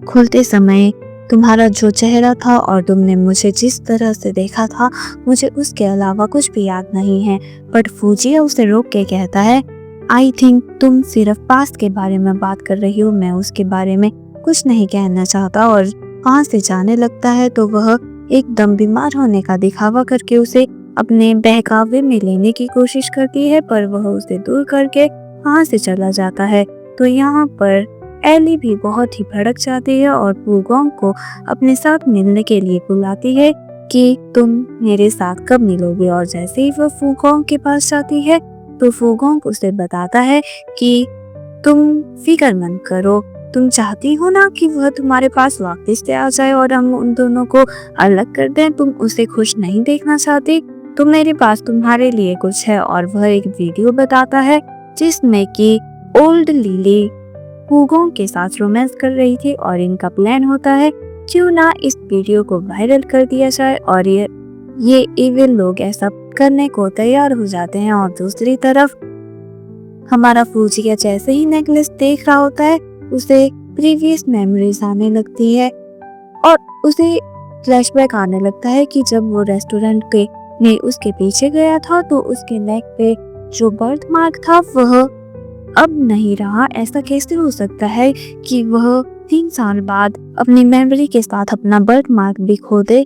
खुलते समय तुम्हारा जो चेहरा था और तुमने मुझे जिस तरह से देखा था, मुझे उसके अलावा कुछ भी याद नहीं है। बट फुजिया उसे रोक के कहता है आई थिंक तुम सिर्फ पास्ट के बारे में बात कर रही हो, मैं उसके बारे में कुछ नहीं कहना चाहता। और वहाँ से जाने लगता है तो वह एकदम बीमार होने का दिखावा करके उसे अपने बहकावे में लेने की कोशिश करती है, पर वह उसे दूर करके वहाँ से चला जाता है। तो यहाँ पर एली भी बहुत ही भड़क जाती है और फुगोंग को अपने साथ मिलने के लिए बुलाती है कि तुम मेरे साथ कब मिलोगे। और जैसे ही वह फुगोंग के पास जाती है तो फुगोंग उसे बताता है कि तुम फिक्र मत करो, तुम चाहती हो ना कि वह तुम्हारे पास वापस से आ जाए और हम उन दोनों को अलग कर दें, तुम उसे खुश नहीं देखना चाहती, तो मेरे पास तुम्हारे लिए कुछ है। और वह एक वीडियो बताता है जिसमें कि ओल्ड लिली फुगोंग के साथ रोमांस कर रही थी और इनका प्लान होता है क्यों ना इस वीडियो को वायरल कर दिया जाए और ये इविल लोग ऐसा करने को तैयार हो जाते हैं। और दूसरी तरफ हमारा फुजिया जैसे ही नेकलेस देख रहा होता है उसे प्रीवियस मेमोरीज आने लगती है और उसे फ्लैशबैक आने लगता है कि जब वो रेस्टोरेंट के में उसके पीछे गया था तो उसके नेक पे जो बर्थ मार्क था वह अब नहीं रहा। ऐसा कैसे हो सकता है कि वह 3 साल बाद अपनी मेमोरी के साथ अपना बर्थ मार्क भी खो दे।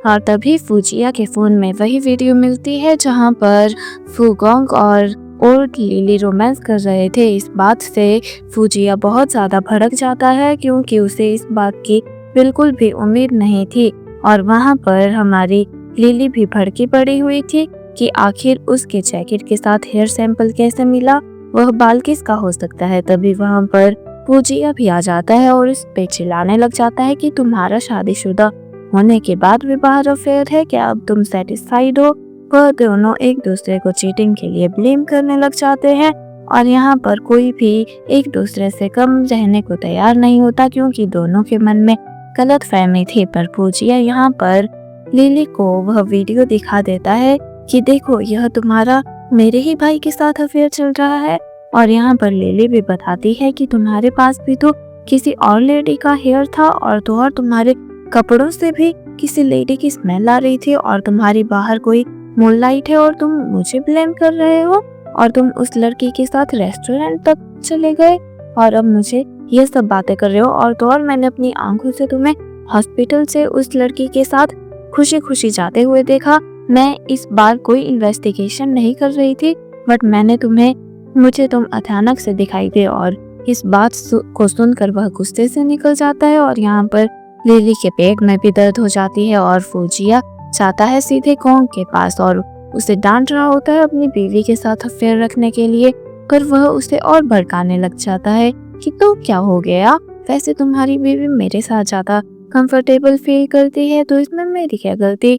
और तभी फुजिया के फोन में वही वीडियो मिलती है जहां पर फुगोंग और ओल्ड लिली रोमांस कर रहे थे। इस बात से फुजिया बहुत ज़्यादा भड़क जाता है क्योंकि उसे इस बात की बिल्कुल भी उम्मीद नहीं थी। और वहां पर हमारी लिली भी भड़की पड़ी हुई थी कि आखिर उसके जैकेट के साथ हेयर सैंपल कैसे मिला, वह बाल किसका हो सकता है। तभी वहां पर फुजिया भी आ जाता है और इस पे चिल्लाने लग जाता है कि तुम्हारा शादीशुदा होने के बाद विवाह अफेयर है, क्या अब तुम सेटिस्फाइड हो। वह दोनों एक दूसरे को चीटिंग के लिए ब्लेम करने लग जाते हैं और यहाँ पर कोई भी एक दूसरे से कम रहने को तैयार नहीं होता क्योंकि दोनों के मन में गलत फहमी थी। पर फुजिया यहाँ पर लिली को वह वीडियो दिखा देता है कि देखो यह तुम्हारा मेरे ही भाई के साथ अफेयर चल रहा है। और यहाँ पर लिली भी बताती है कि तुम्हारे पास भी तो किसी और लेडी का हेयर था और तुम्हारे कपड़ों से भी किसी लेडी की स्मेल आ रही थी और तुम्हारी बाहर कोई मूनलाइट है और तुम मुझे ब्लेम कर रहे हो और तुम उस लड़की के साथ रेस्टोरेंट तक चले गए और अब मुझे ये सब बातें कर रहे हो। और मैंने अपनी आंखों से तुम्हें हॉस्पिटल से उस लड़की के साथ खुशी खुशी जाते हुए देखा। मैं इस बार कोई इन्वेस्टिगेशन नहीं कर रही थी, बट मुझे तुम अचानक से दिखाई दे। और इस बात को सुनकर वह गुस्से से निकल जाता है और यहाँ पर लिली के पेट में भी दर्द हो जाती है और फूजिया जाता है सीधे कोंग के पास और उसे डांट रहा होता है अपनी बीवी के साथ अफेयर रखने के लिए, पर वह उसे और भड़काने लग जाता है कि तो क्या हो गया, वैसे तुम्हारी बीवी मेरे साथ ज्यादा कंफर्टेबल फील करती है तो इसमें मेरी क्या गलती,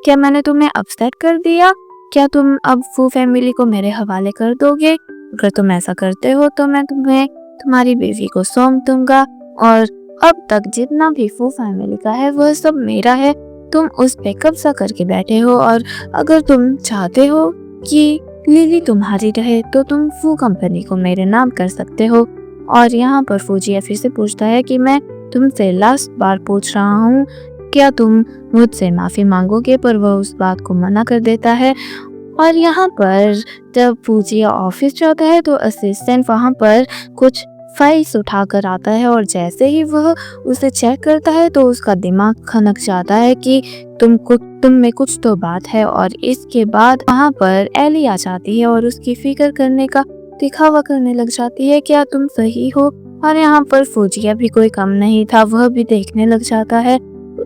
क्या मैंने तुम्हें अपसेट कर दिया, क्या तुम अब फू फैमिली को मेरे हवाले कर दोगे, अगर तुम ऐसा करते हो तो मैं तुम्हें तुम्हारी बीवी को सौंप दूंगा और अब तक जितना भी फू फैमिली का है वह सब मेरा है, तुम उस पे कब्जा करके बैठे हो और अगर तुम चाहते हो कि लिली तुम्हारी रहे तो तुम फू कंपनी को मेरे नाम कर सकते हो। और यहाँ पर फूजिया फिर से पूछता है कि मैं तुमसे लास्ट बार पूछ रहा हूँ, क्या तुम मुझसे माफी मांगोगे, पर वह उस बात को मना कर देता है। और यहाँ पर जब फूजिया ऑफिस जाता है तो असिस्टेंट वहाँ पर कुछ फाइल्स उठाकर आता है और जैसे ही वह उसे चेक करता है तो उसका दिमाग खनक जाता है कि तुम में कुछ तो बात है। और इसके बाद वहाँ पर एली आ जाती है और उसकी फिक्र करने का दिखावा करने लग जाती है, क्या तुम सही हो। और यहाँ पर फूजिया भी कोई कम नहीं था, वह भी देखने लग जाता है,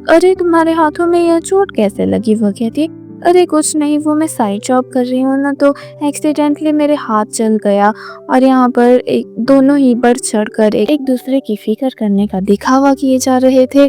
अरे तुम्हारे हाथों में यह चोट कैसे लगी। वह कहती, अरे कुछ नहीं, वो मैं साइड जॉब कर रही हूँ ना तो एक्सीडेंटली मेरे हाथ चल गया। और यहाँ पर दोनों ही बढ़ चढ़ कर एक दूसरे की फिक्र करने का दिखावा किए जा रहे थे।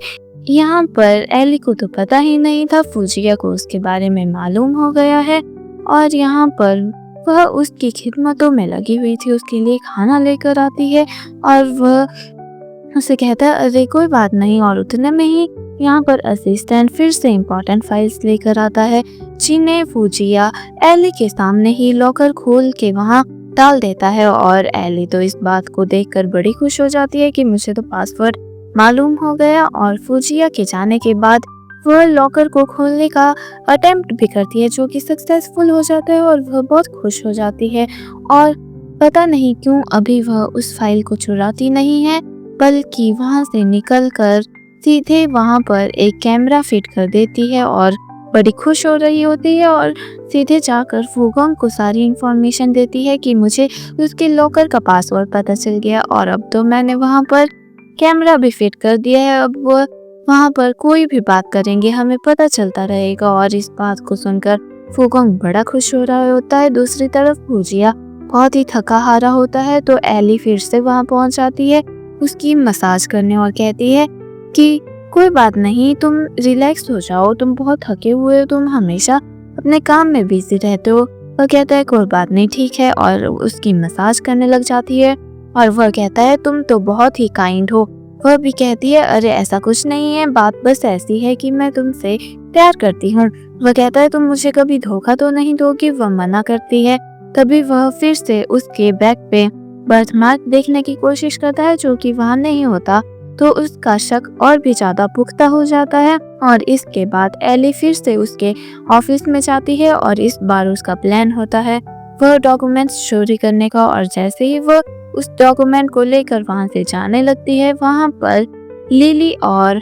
यहाँ पर एली को तो पता ही नहीं था, फूजिया को उसके बारे में मालूम हो गया है और यहाँ पर वह उसकी खिदमतों में लगी हुई थी, उसके लिए खाना लेकर आती है और वह उसे कहता है अरे कोई बात नहीं। और उतने में ही यहाँ पर असिस्टेंट फिर से इम्पोर्टेंट फाइल्स लेकर आता है जिन्हें फूजिया एली के सामने ही लॉकर खोल के वहाँ डाल देता है। और एली तो इस बात को देखकर बड़ी खुश हो जाती है कि मुझे तो पासवर्ड मालूम हो गया। और फूजिया के जाने के बाद वह लॉकर को खोलने का अटेम्प्ट भी करती है जो कि सक्सेसफुल हो जाता है और वह बहुत खुश हो जाती है। और पता नहीं क्यों अभी वह उस फाइल को चुराती नहीं है, बल्कि वहाँ से निकलकर सीधे वहाँ पर एक कैमरा फिट कर देती है और बड़ी खुश हो रही होती है और सीधे जाकर फूगोंग को सारी इंफॉर्मेशन देती है कि मुझे उसके लॉकर का पासवर्ड पता चल गया और अब तो मैंने वहाँ पर कैमरा भी फिट कर दिया है, अब वो वहाँ पर कोई भी बात करेंगे हमें पता चलता रहेगा। और इस बात को सुनकर फूगोंग बड़ा खुश हो रहा होता है। दूसरी तरफ फूजिया बहुत ही थका हारा होता है तो एली फिर से वहाँ पहुँच जाती है उसकी मसाज करने और कहती है कि कोई बात नहीं, तुम रिलैक्स हो जाओ, तुम बहुत थके हुए हो, तुम हमेशा अपने काम में बिजी रहते हो। वह कहता है कोई बात नहीं ठीक है और उसकी मसाज करने लग जाती है। और वह कहता है तुम तो बहुत ही काइंड हो। वह भी कहती है अरे ऐसा कुछ नहीं है, बात बस ऐसी है कि मैं तुमसे प्यार करती हूँ। वह कहता है तुम मुझे कभी धोखा तो नहीं दोगी। वह मना करती है। तभी वह फिर से उसके बैक पे बर्थमार्क देखने की कोशिश करता है जो कि वहाँ नहीं होता, तो उसका शक और भी ज्यादा पुख्ता हो जाता है। और इसके बाद एली फिर से उसके ऑफिस में जाती है और इस बार उसका प्लान होता है वह डॉक्यूमेंट्स चोरी करने का। और जैसे ही वह उस डॉक्यूमेंट को लेकर वहां से जाने लगती है, वहां पर लिली और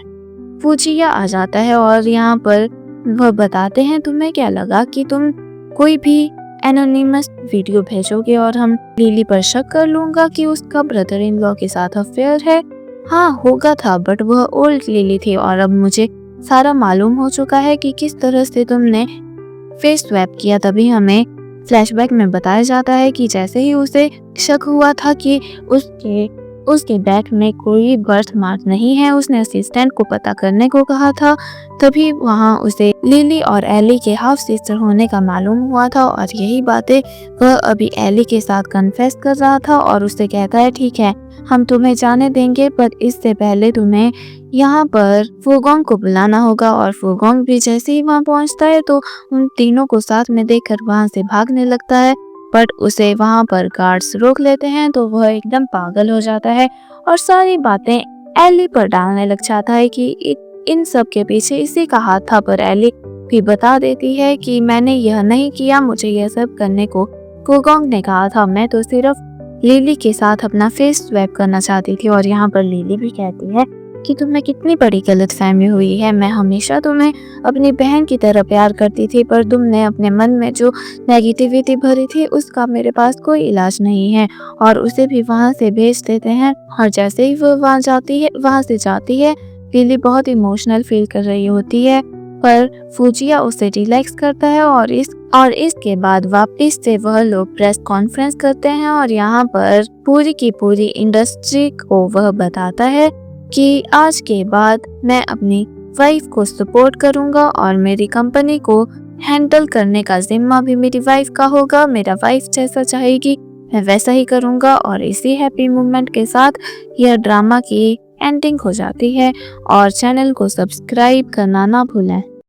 फूजिया आ जाता है और यहाँ पर वह बताते हैं तुम्हें क्या लगा कि तुम कोई भी एनोनिमस वीडियो भेजोगे और हम लिली पर शक कर लूंगा कि उसका ब्रदर इन लॉ के साथ अफेयर है। हाँ होगा था, बट वह ओल्ड लिली थी और अब मुझे सारा मालूम हो चुका है कि किस तरह से तुमने फेस स्वैप किया। तभी हमें फ्लैशबैक में बताया जाता है कि जैसे ही उसे शक हुआ था कि उसके उसके बैग में कोई बर्थ मार्क नहीं है। उसने असिस्टेंट को पता करने को कहा था। तभी वहाँ उसे लिली और एली के हाफ सिस्टर होने का मालूम हुआ था और यही बातें वह अभी एली के साथ कन्फेस कर रहा था और उससे कहता है ठीक है, हम तुम्हें जाने देंगे, पर इससे पहले तुम्हें यहाँ पर फुगोंग को बुलाना होगा। और फुगोंग भी जैसे ही वहाँ पहुँचता है तो उन तीनों को साथ में देखकर वहाँ से भागने लगता है, बट उसे वहाँ पर गार्ड्स रोक लेते हैं तो वह एकदम पागल हो जाता है और सारी बातें एली पर डालने लग जाता है कि इन सब के पीछे इसी का हाथ था। पर एली भी बता देती है कि मैंने यह नहीं किया, मुझे यह सब करने को फुगोंग ने कहा था, मैं तो सिर्फ लिली के साथ अपना फेस स्वैप करना चाहती थी। और यहाँ पर लिली भी कहती है कि तुम्हें कितनी बड़ी गलतफहमी हुई है, मैं हमेशा तुम्हें अपनी बहन की तरह प्यार करती थी, पर तुमने अपने मन में जो नेगेटिविटी भरी थी उसका मेरे पास कोई इलाज नहीं है। और उसे भी वहाँ से भेज देते हैं। और जैसे ही वो वहाँ से जाती है लिली बहुत इमोशनल फील कर रही होती है, पर फुजिया उसे रिलैक्स करता है और इसके बाद वापस से वह लोग प्रेस कॉन्फ्रेंस करते हैं और यहाँ पर पूरी की पूरी इंडस्ट्री को वह बताता है कि आज के बाद मैं अपनी वाइफ को सपोर्ट करूंगा और मेरी कंपनी को हैंडल करने का जिम्मा भी मेरी वाइफ का होगा। मेरा वाइफ जैसा चाहेगी मैं वैसा ही करूंगा। और इसी हैप्पी मोमेंट के साथ यह ड्रामा की एंडिंग हो जाती है। और चैनल को सब्सक्राइब करना ना भूलें।